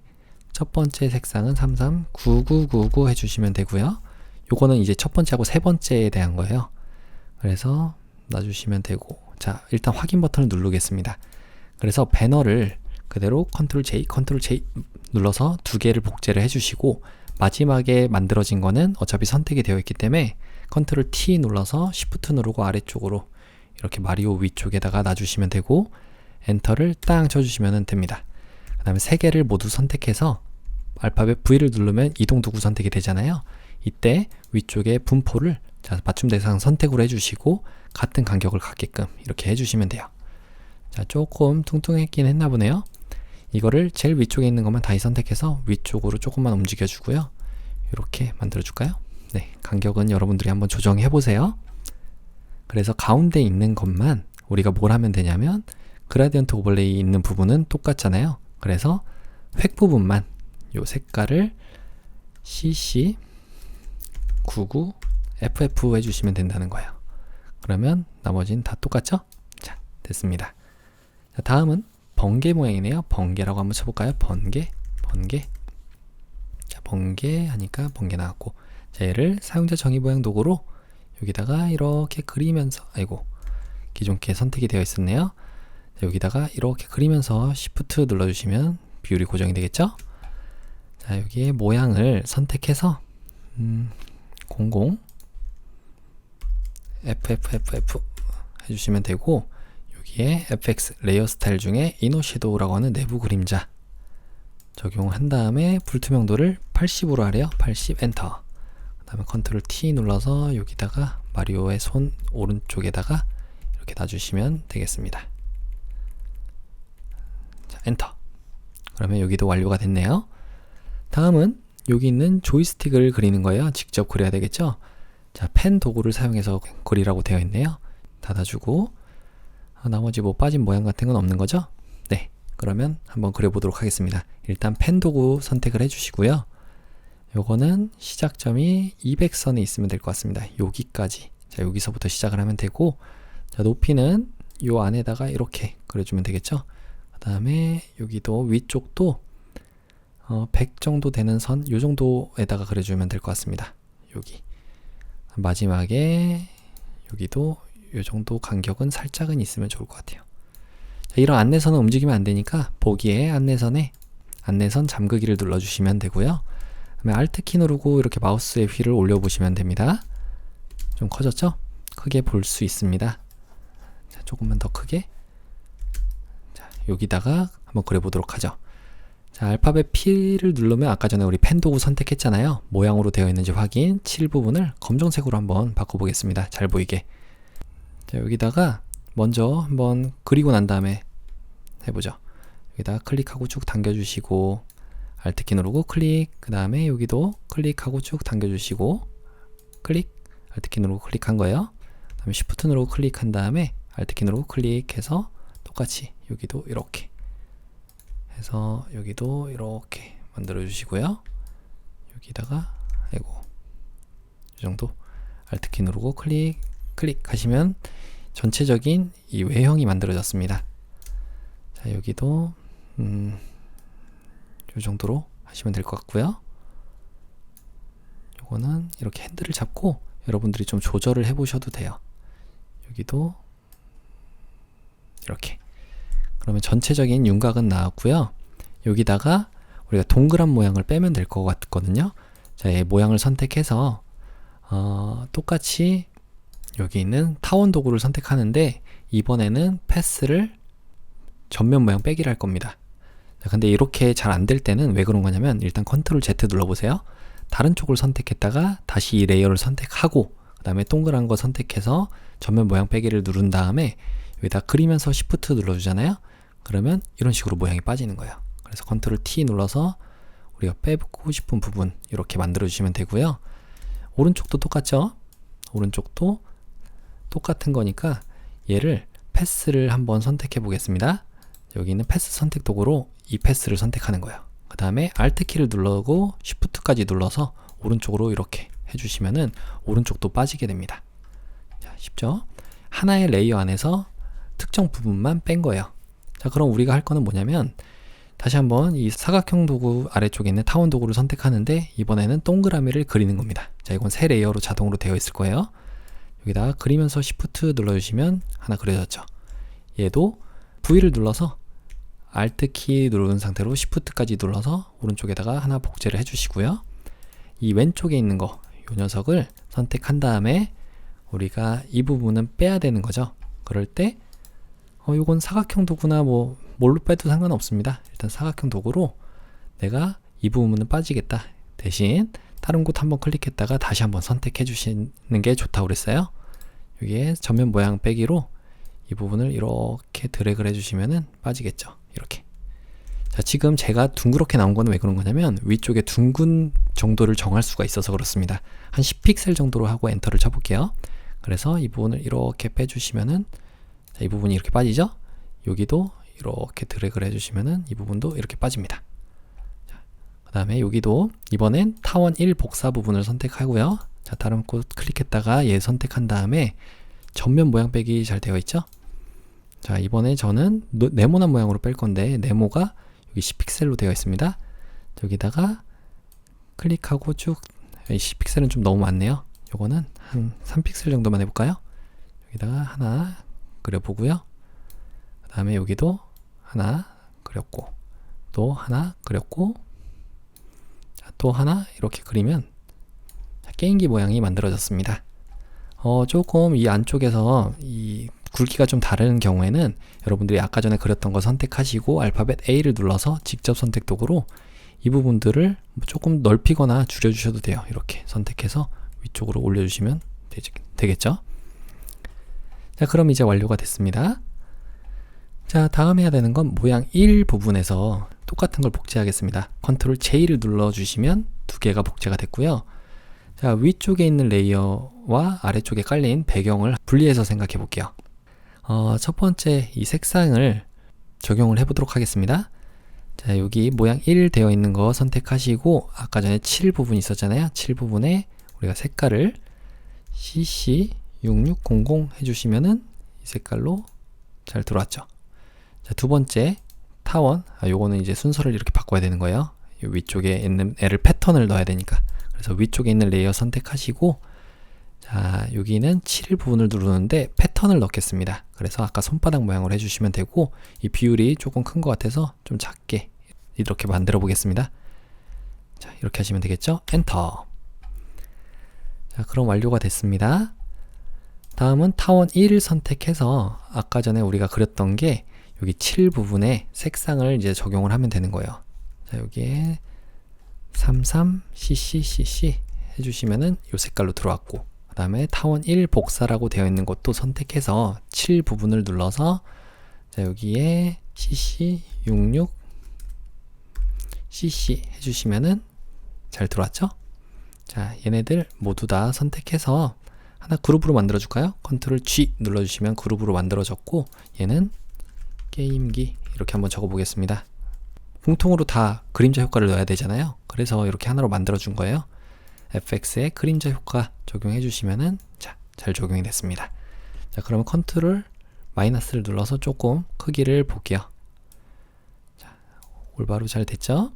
첫 번째 색상은 339999 해주시면 되고요. 요거는 이제 첫 번째하고 세 번째에 대한 거예요. 그래서 놔주시면 되고, 자, 일단 확인 버튼을 누르겠습니다. 그래서 배너를 그대로 컨트롤 J, 컨트롤 J 눌러서 두 개를 복제를 해주시고, 마지막에 만들어진 거는 어차피 선택이 되어 있기 때문에 컨트롤 T 눌러서 Shift 누르고 아래쪽으로 이렇게 마리오 위쪽에다가 놔주시면 되고, 엔터를 땅 쳐주시면 됩니다. 그 다음에 세 개를 모두 선택해서 알파벳 V를 누르면 이동 도구 선택이 되잖아요. 이때 위쪽에 분포를 맞춤 대상 선택으로 해주시고 같은 간격을 갖게끔 이렇게 해주시면 돼요. 자, 조금 뚱뚱했긴 했나 보네요. 이거를 제일 위쪽에 있는 것만 다시 선택해서 위쪽으로 조금만 움직여 주고요. 이렇게 만들어 줄까요? 네, 간격은 여러분들이 한번 조정해 보세요. 그래서 가운데 있는 것만 우리가 뭘 하면 되냐면, 그라디언트 오버레이 있는 부분은 똑같잖아요. 그래서 획 부분만 요 색깔을 CC 99 FF 해주시면 된다는 거예요. 그러면 나머지는 다 똑같죠? 자, 됐습니다. 자, 다음은 번개 모양이네요. 번개라고 한번 쳐볼까요? 번개. 자, 번개 하니까 번개 나왔고, 자, 얘를 사용자 정의 모양 도구로 여기다가 이렇게 그리면서, 아이고, 기존 게 선택이 되어 있었네요. 자, 여기다가 이렇게 그리면서 Shift 눌러주시면 비율이 고정이 되겠죠? 자, 여기에 모양을 선택해서 00 FFFF 해주시면 되고, 여기에 FX 레이어 스타일 중에 이너 섀도우라고 하는 내부 그림자 적용한 다음에 불투명도를 80으로 하래요. 80 엔터. 그 다음에 컨트롤 T 눌러서 여기다가 마리오의 손 오른쪽에다가 이렇게 놔주시면 되겠습니다. 자, 엔터. 그러면 여기도 완료가 됐네요. 다음은 여기 있는 조이스틱을 그리는 거예요. 직접 그려야 되겠죠? 자, 펜 도구를 사용해서 그리라고 되어 있네요. 닫아주고, 나머지 뭐 빠진 모양 같은 건 없는 거죠? 네, 그러면 한번 그려보도록 하겠습니다. 일단 펜 도구 선택을 해주시고요. 요거는 시작점이 200선에 있으면 될 것 같습니다. 여기까지. 자, 여기서부터 시작을 하면 되고, 자, 높이는 요 안에다가 이렇게 그려주면 되겠죠? 그 다음에 여기도 위쪽도 100 정도 되는 선, 요 정도에다가 그려주면 될 것 같습니다. 여기. 마지막에 여기도 요 정도 간격은 살짝은 있으면 좋을 것 같아요. 자, 이런 안내선은 움직이면 안 되니까 보기에 안내선에 안내선 잠그기를 눌러주시면 되고요. 그다음에 Alt 키 누르고 이렇게 마우스의 휠을 올려보시면 됩니다. 좀 커졌죠? 크게 볼 수 있습니다. 자, 조금만 더 크게. 자, 여기다가 한번 그려보도록 하죠. 자, 알파벳 P를 누르면 아까 전에 우리 펜 도구 선택했잖아요. 모양으로 되어 있는지 확인, 칠 부분을 검정색으로 한번 바꿔보겠습니다. 잘 보이게. 자, 여기다가 먼저 한번 그리고 난 다음에 해보죠. 여기다가 클릭하고 쭉 당겨주시고, Alt 키 누르고 클릭, 그 다음에 여기도 클릭하고 쭉 당겨주시고, 클릭, Alt 키 누르고 클릭한 거예요. 그 다음에 Shift 누르고 클릭한 다음에 Alt 키 누르고 클릭해서 똑같이 여기도 이렇게 해서 여기도 이렇게 만들어 주시고요. 여기다가 아이고 이 정도 Alt 키 누르고 클릭하시면 전체적인 이 외형이 만들어졌습니다. 자, 여기도 이 정도로 하시면 될 것 같고요. 요거는 이렇게 핸들을 잡고 여러분들이 좀 조절을 해 보셔도 돼요. 여기도 이렇게. 그러면 전체적인 윤곽은 나왔고요. 여기다가 우리가 동그란 모양을 빼면 될 것 같거든요. 자, 이 모양을 선택해서 똑같이 여기 있는 타원 도구를 선택하는데, 이번에는 패스를 전면 모양 빼기를 할 겁니다. 자, 근데 이렇게 잘 안 될 때는 왜 그런 거냐면, 일단 컨트롤 Z 눌러보세요. 다른 쪽을 선택했다가 다시 이 레이어를 선택하고, 그 다음에 동그란 거 선택해서 전면 모양 빼기를 누른 다음에 여기다 그리면서 Shift 눌러주잖아요. 그러면 이런 식으로 모양이 빠지는 거예요. 그래서 컨트롤 T 눌러서 우리가 빼고 싶은 부분 이렇게 만들어 주시면 되고요. 오른쪽도 똑같죠? 오른쪽도 똑같은 거니까 얘를 패스를 한번 선택해 보겠습니다. 여기 있는 패스 선택 도구로 이 패스를 선택하는 거예요. 그 다음에 Alt 키를 누르고 Shift까지 눌러서 오른쪽으로 이렇게 해주시면은 오른쪽도 빠지게 됩니다. 자, 쉽죠? 하나의 레이어 안에서 특정 부분만 뺀 거예요. 자, 그럼 우리가 할 거는 뭐냐면, 다시 한번 이 사각형 도구 아래쪽에 있는 타원 도구를 선택하는데, 이번에는 동그라미를 그리는 겁니다. 자, 이건 새 레이어로 자동으로 되어 있을 거예요. 여기다가 그리면서 Shift 눌러주시면 하나 그려졌죠. 얘도 V를 눌러서 Alt 키 누른 상태로 Shift까지 눌러서 오른쪽에다가 하나 복제를 해주시고요. 이 왼쪽에 있는 거, 이 녀석을 선택한 다음에 우리가 이 부분은 빼야 되는 거죠. 그럴 때 이건 사각형 도구나 뭐 뭘로 빼도 상관없습니다. 일단 사각형 도구로 내가 이 부분은 빠지겠다. 대신 다른 곳 한번 클릭했다가 다시 한번 선택해 주시는 게 좋다고 그랬어요. 여기에 전면 모양 빼기로 이 부분을 이렇게 드래그를 해주시면은 빠지겠죠. 이렇게. 자, 지금 제가 둥그렇게 나온 거는 왜 그런 거냐면 위쪽에 둥근 정도를 정할 수가 있어서 그렇습니다. 한 10픽셀 정도로 하고 엔터를 쳐볼게요. 그래서 이 부분을 이렇게 빼주시면은, 자, 이 부분이 이렇게 빠지죠? 여기도 이렇게 드래그를 해주시면은 이 부분도 이렇게 빠집니다. 그 다음에 여기도 이번엔 타원 1 복사 부분을 선택하고요. 자, 다른 곳 클릭했다가 얘 선택한 다음에 전면 모양 빼기 잘 되어 있죠? 자, 이번에 저는 네모난 모양으로 뺄 건데 네모가 여기 10픽셀로 되어 있습니다. 여기다가 클릭하고 쭉, 10픽셀은 좀 너무 많네요. 요거는 한 3픽셀 정도만 해볼까요? 여기다가 하나 그려보고요. 그 다음에 여기도 하나 그렸고, 또 하나 그렸고, 또 하나 이렇게 그리면 게임기 모양이 만들어졌습니다. 조금 이 안쪽에서 이 굵기가 좀 다른 경우에는 여러분들이 아까 전에 그렸던 거 선택하시고 알파벳 A를 눌러서 직접 선택 도구로 이 부분들을 조금 넓히거나 줄여주셔도 돼요. 이렇게 선택해서 위쪽으로 올려주시면 되겠죠? 자, 그럼 이제 완료가 됐습니다. 자, 다음 해야 되는 건 모양 1 부분에서 똑같은 걸 복제하겠습니다. 컨트롤 J를 눌러주시면 두 개가 복제가 됐고요. 자, 위쪽에 있는 레이어와 아래쪽에 깔린 배경을 분리해서 생각해 볼게요. 첫 번째 이 색상을 적용을 해 보도록 하겠습니다. 자, 여기 모양 1 되어 있는 거 선택하시고 아까 전에 7 부분 있었잖아요. 7 부분에 우리가 색깔을 CC6600 해주시면은 이 색깔로 잘 들어왔죠. 자, 두 번째 타원, 요거는 이제 순서를 이렇게 바꿔야 되는 거예요. 이 위쪽에 있는 애를 패턴을 넣어야 되니까. 그래서 위쪽에 있는 레이어 선택하시고, 자, 여기는 7 부분을 누르는데 패턴을 넣겠습니다. 그래서 아까 손바닥 모양으로 해주시면 되고, 이 비율이 조금 큰 것 같아서 좀 작게 이렇게 만들어 보겠습니다. 자, 이렇게 하시면 되겠죠? 엔터. 자, 그럼 완료가 됐습니다. 다음은 타원 1을 선택해서 아까 전에 우리가 그렸던 게 여기 7 부분에 색상을 이제 적용을 하면 되는 거예요. 자, 여기에 33CCCC 해주시면은 이 색깔로 들어왔고, 그 다음에 타원 1 복사라고 되어 있는 것도 선택해서 7 부분을 눌러서, 자, 여기에 CC66CC 해주시면은 잘 들어왔죠? 자, 얘네들 모두 다 선택해서 하나 그룹으로 만들어 줄까요? 컨트롤 G 눌러주시면 그룹으로 만들어졌고, 얘는 게임기 이렇게 한번 적어 보겠습니다. 공통으로 다 그림자 효과를 넣어야 되잖아요. 그래서 이렇게 하나로 만들어 준 거예요. FX에 그림자 효과 적용해 주시면은, 자, 잘 적용이 됐습니다. 자, 그러면 컨트롤 마이너스를 눌러서 조금 크기를 볼게요. 자, 올바로 잘 됐죠?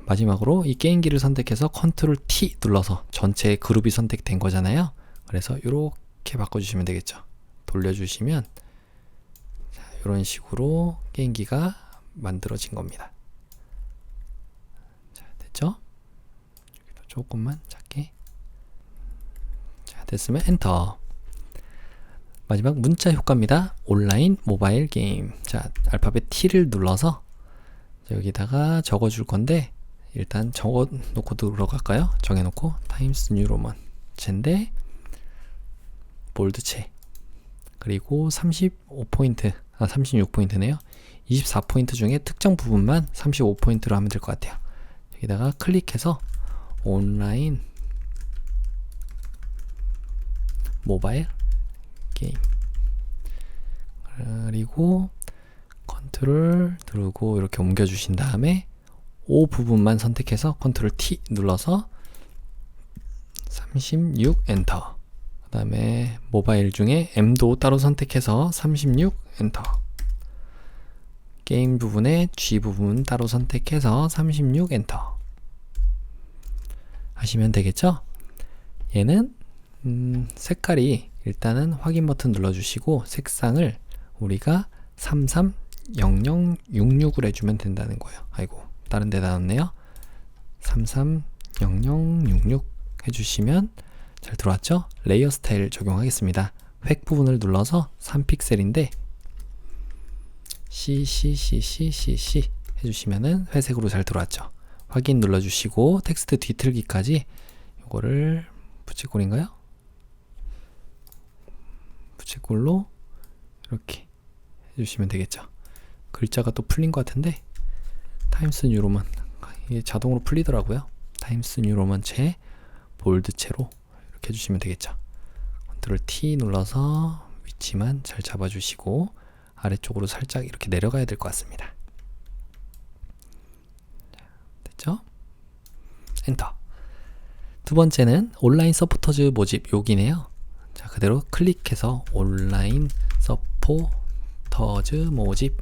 마지막으로 이 게임기를 선택해서 컨트롤 T 눌러서 전체 그룹이 선택된 거잖아요. 그래서 이렇게 바꿔주시면 되겠죠. 돌려주시면, 자, 이런 식으로 게임기가 만들어진 겁니다. 자, 됐죠? 여기도 조금만 작게. 자, 됐으면 엔터. 마지막 문자 효과입니다. 온라인 모바일 게임. 자, 알파벳 T를 눌러서 여기다가 적어줄 건데, 일단 적어 놓고 들어갈까요? 정해놓고 타임스 뉴 로만 젠데 볼드체, 그리고 35포인트, 36포인트네요. 24포인트 중에 특정 부분만 35포인트로 하면 될 것 같아요. 여기다가 클릭해서 온라인 모바일 게임, 그리고 컨트롤 누르고 이렇게 옮겨 주신 다음에 O 부분만 선택해서 컨트롤 T 눌러서 36 엔터. 그 다음에 모바일 중에 M도 따로 선택해서 36 엔터. 게임 부분에 G 부분 따로 선택해서 36 엔터 하시면 되겠죠? 얘는 색깔이 일단은 확인 버튼 눌러주시고 색상을 우리가 33 330066을 해주면 된다는 거예요. 아이고, 다른 데다 놨네요. 330066 해주시면 잘 들어왔죠? 레이어 스타일 적용하겠습니다. 획 부분을 눌러서 3픽셀인데 CC 해주시면은 회색으로 잘 들어왔죠. 확인 눌러주시고 텍스트 뒤틀기까지 요거를 부채꼴인가요? 부채꼴로 이렇게 해주시면 되겠죠. 글자가 또 풀린 것 같은데 타임스 뉴로만 이게 자동으로 풀리더라고요. 타임스 뉴로만 채 볼드채로 이렇게 해주시면 되겠죠. 컨트롤 T 눌러서 위치만 잘 잡아주시고 아래쪽으로 살짝 이렇게 내려가야 될 것 같습니다. 됐죠? 엔터. 두 번째는 온라인 서포터즈 모집 여기네요. 자, 그대로 클릭해서 온라인 서포터즈 모집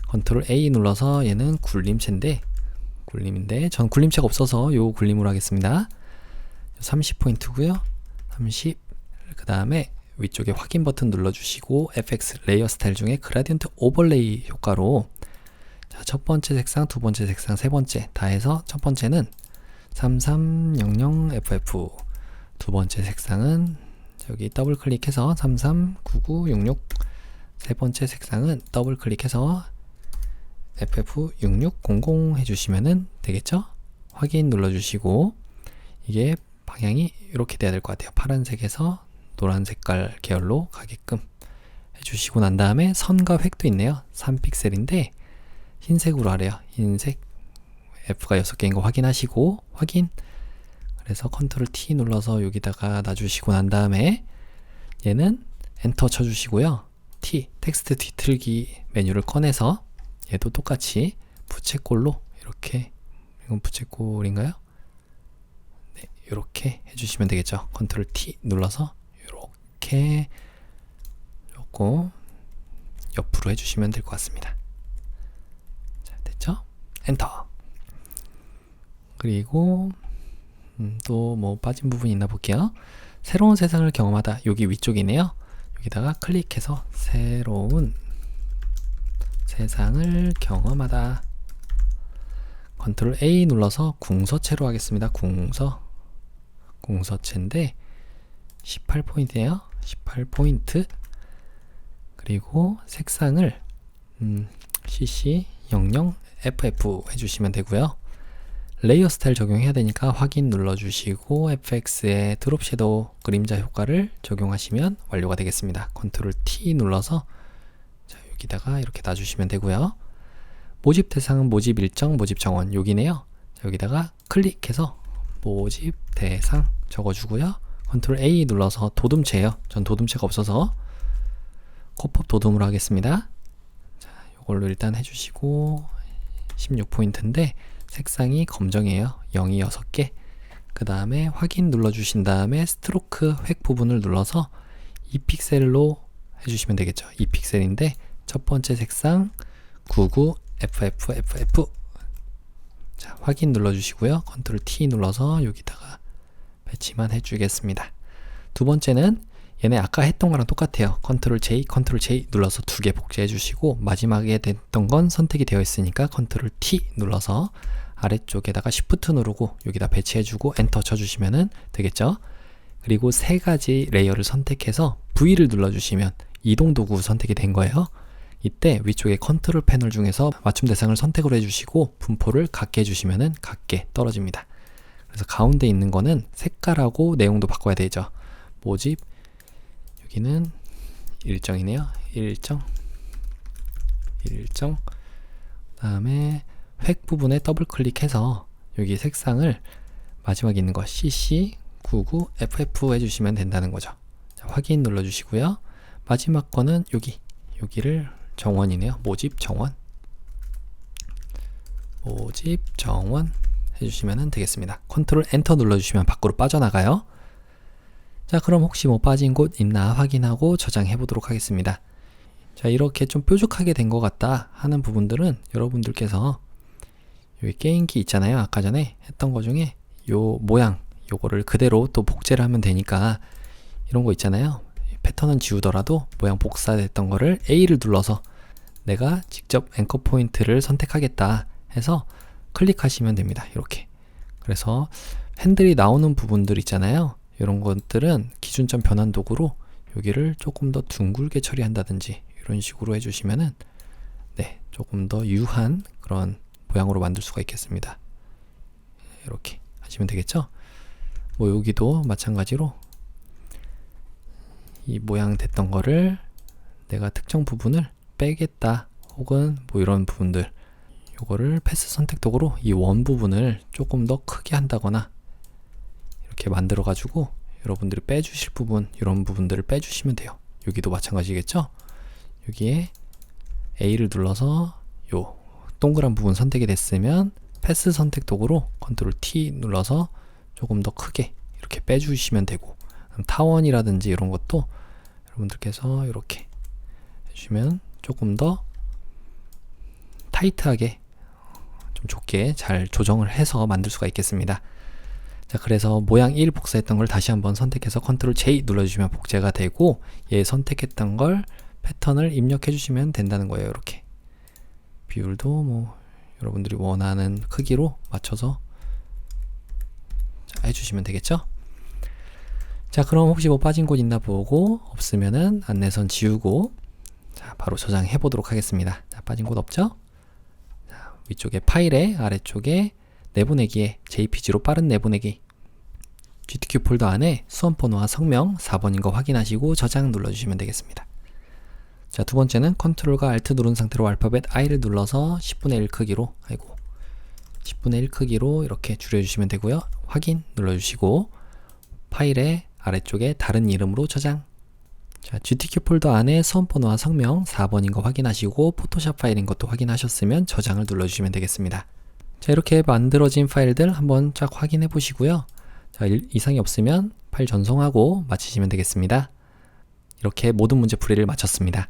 컨트롤 A 눌러서 얘는 굴림체인데 전 굴림체가 없어서 요 굴림으로 하겠습니다. 30포인트고요. 30. 그 다음에 위쪽에 확인 버튼 눌러주시고 FX 레이어 스타일 중에 그라디언트 오버레이 효과로 자, 첫 번째 색상, 두 번째 색상, 세 번째 다 해서 첫 번째는 3300FF 두 번째 색상은 여기 더블 클릭해서 339966 세 번째 색상은 더블 클릭해서 FF6600 해주시면 되겠죠? 확인 눌러주시고 이게 방향이 이렇게 돼야 될 것 같아요. 파란색에서 노란 색깔 계열로 가게끔 해주시고 난 다음에 선과 획도 있네요. 3픽셀인데 흰색으로 하래요. 흰색 F가 6개인 거 확인하시고 확인. 그래서 컨트롤 T 눌러서 여기다가 놔주시고 난 다음에 얘는 엔터 쳐주시고요. T 텍스트 뒤틀기 메뉴를 꺼내서 얘도 똑같이 부채꼴로 이렇게, 이건 부채꼴인가요? 네, 이렇게 해주시면 되겠죠. 컨트롤 T 눌러서 이렇게 조금 옆으로 해주시면 될 것 같습니다. 자, 됐죠? 엔터. 그리고 또 뭐 빠진 부분이 있나 볼게요. 새로운 세상을 경험하다. 여기 위쪽이네요. 여기다가 클릭해서 새로운 세상을 경험하다. 컨트롤 A 눌러서 궁서체로 하겠습니다. 궁서체인데 18포인트예요. 18포인트. 그리고 색상을 CC00FF 해주시면 되고요. 레이어 스타일 적용해야 되니까 확인 눌러주시고 FX에 드롭 섀도우 그림자 효과를 적용하시면 완료가 되겠습니다. 컨트롤 T 눌러서 자, 여기다가 이렇게 놔주시면 되고요. 모집 대상은 모집 일정, 모집 정원 여기네요. 자, 여기다가 클릭해서 모집 대상 적어주고요. 컨트롤 A 눌러서 도둠체예요. 전 도둠체가 없어서 코법 도둠으로 하겠습니다. 자, 이걸로 일단 해주시고 16포인트인데 색상이 검정이에요. 0이 6개. 그 다음에 확인 눌러주신 다음에 스트로크 획 부분을 눌러서 2픽셀로 해주시면 되겠죠. 2픽셀인데 첫 번째 색상 99FFFF. 자, 확인 눌러주시고요. 컨트롤 T 눌러서 여기다가 배치만 해주겠습니다. 두 번째는 얘네 아까 했던 거랑 똑같아요. 컨트롤 J, 컨트롤 J 눌러서 두 개 복제해 주시고 마지막에 됐던 건 선택이 되어 있으니까 컨트롤 T 눌러서 아래쪽에다가 Shift 누르고 여기다 배치해주고 엔터 쳐주시면 되겠죠. 그리고 세 가지 레이어를 선택해서 V를 눌러주시면 이동 도구 선택이 된 거예요. 이때 위쪽에 컨트롤 패널 중에서 맞춤 대상을 선택을 해주시고 분포를 같게 해주시면 같게 떨어집니다. 그래서 가운데 있는 거는 색깔하고 내용도 바꿔야 되죠. 모집 여기는 일정이네요. 일정 다음에 획 부분에 더블 클릭해서 여기 색상을 마지막에 있는 거 CC99FF 해주시면 된다는 거죠. 자, 확인 눌러주시고요. 마지막 거는 여기를 정원이네요. 모집 정원 해주시면 되겠습니다. 컨트롤 엔터 눌러주시면 밖으로 빠져나가요. 자, 그럼 혹시 뭐 빠진 곳 있나 확인하고 저장해 보도록 하겠습니다. 자, 이렇게 좀 뾰족하게 된 것 같다 하는 부분들은 여러분들께서 여기 게임기 있잖아요. 아까 전에 했던 거 중에 요 모양 요거를 그대로 또 복제를 하면 되니까 이런 거 있잖아요. 패턴은 지우더라도 모양 복사됐던 거를 A를 눌러서 내가 직접 앵커 포인트를 선택하겠다 해서 클릭하시면 됩니다. 이렇게. 그래서 핸들이 나오는 부분들 있잖아요. 이런 것들은 기준점 변환 도구로 여기를 조금 더 둥글게 처리한다든지 이런 식으로 해주시면은 네, 조금 더 유한 그런 모양으로 만들 수가 있겠습니다. 이렇게 하시면 되겠죠? 뭐 여기도 마찬가지로 이 모양 됐던 거를 내가 특정 부분을 빼겠다 혹은 뭐 이런 부분들 요거를 패스 선택 도구로 이 원 부분을 조금 더 크게 한다거나 이렇게 만들어 가지고 여러분들이 빼주실 부분 이런 부분들을 빼주시면 돼요. 여기도 마찬가지겠죠? 여기에 A를 눌러서 요 동그란 부분 선택이 됐으면 패스 선택 도구로 컨트롤 T 눌러서 조금 더 크게 이렇게 빼주시면 되고, 타원이라든지 이런 것도 여러분들께서 이렇게 해주시면 조금 더 타이트하게 좀 좁게 잘 조정을 해서 만들 수가 있겠습니다. 자, 그래서 모양 1 복사했던 걸 다시 한번 선택해서 컨트롤 J 눌러주시면 복제가 되고, 얘 선택했던 걸 패턴을 입력해 주시면 된다는 거예요. 이렇게 비율도 뭐 여러분들이 원하는 크기로 맞춰서 해주시면 되겠죠. 자, 그럼 혹시 뭐 빠진 곳 있나 보고, 없으면은 안내선 지우고 자, 바로 저장해 보도록 하겠습니다. 자, 빠진 곳 없죠? 자, 위쪽에 파일에 아래쪽에 내보내기에 JPG로 빠른 내보내기 GTK 폴더 안에 수험번호와 성명 4번인 거 확인하시고 저장 눌러주시면 되겠습니다. 자, 두 번째는 컨트롤과 Alt 누른 상태로 알파벳 I를 눌러서 10분의 1 크기로 10분의 1 크기로 이렇게 줄여주시면 되고요. 확인 눌러주시고 파일의 아래쪽에 다른 이름으로 저장. 자, GTK 폴더 안에 수험번호와 성명 4번인 거 확인하시고 포토샵 파일인 것도 확인하셨으면 저장을 눌러주시면 되겠습니다. 자, 이렇게 만들어진 파일들 한번 쫙 확인해 보시고요. 자, 이상이 없으면 파일 전송하고 마치시면 되겠습니다. 이렇게 모든 문제 풀이를 마쳤습니다.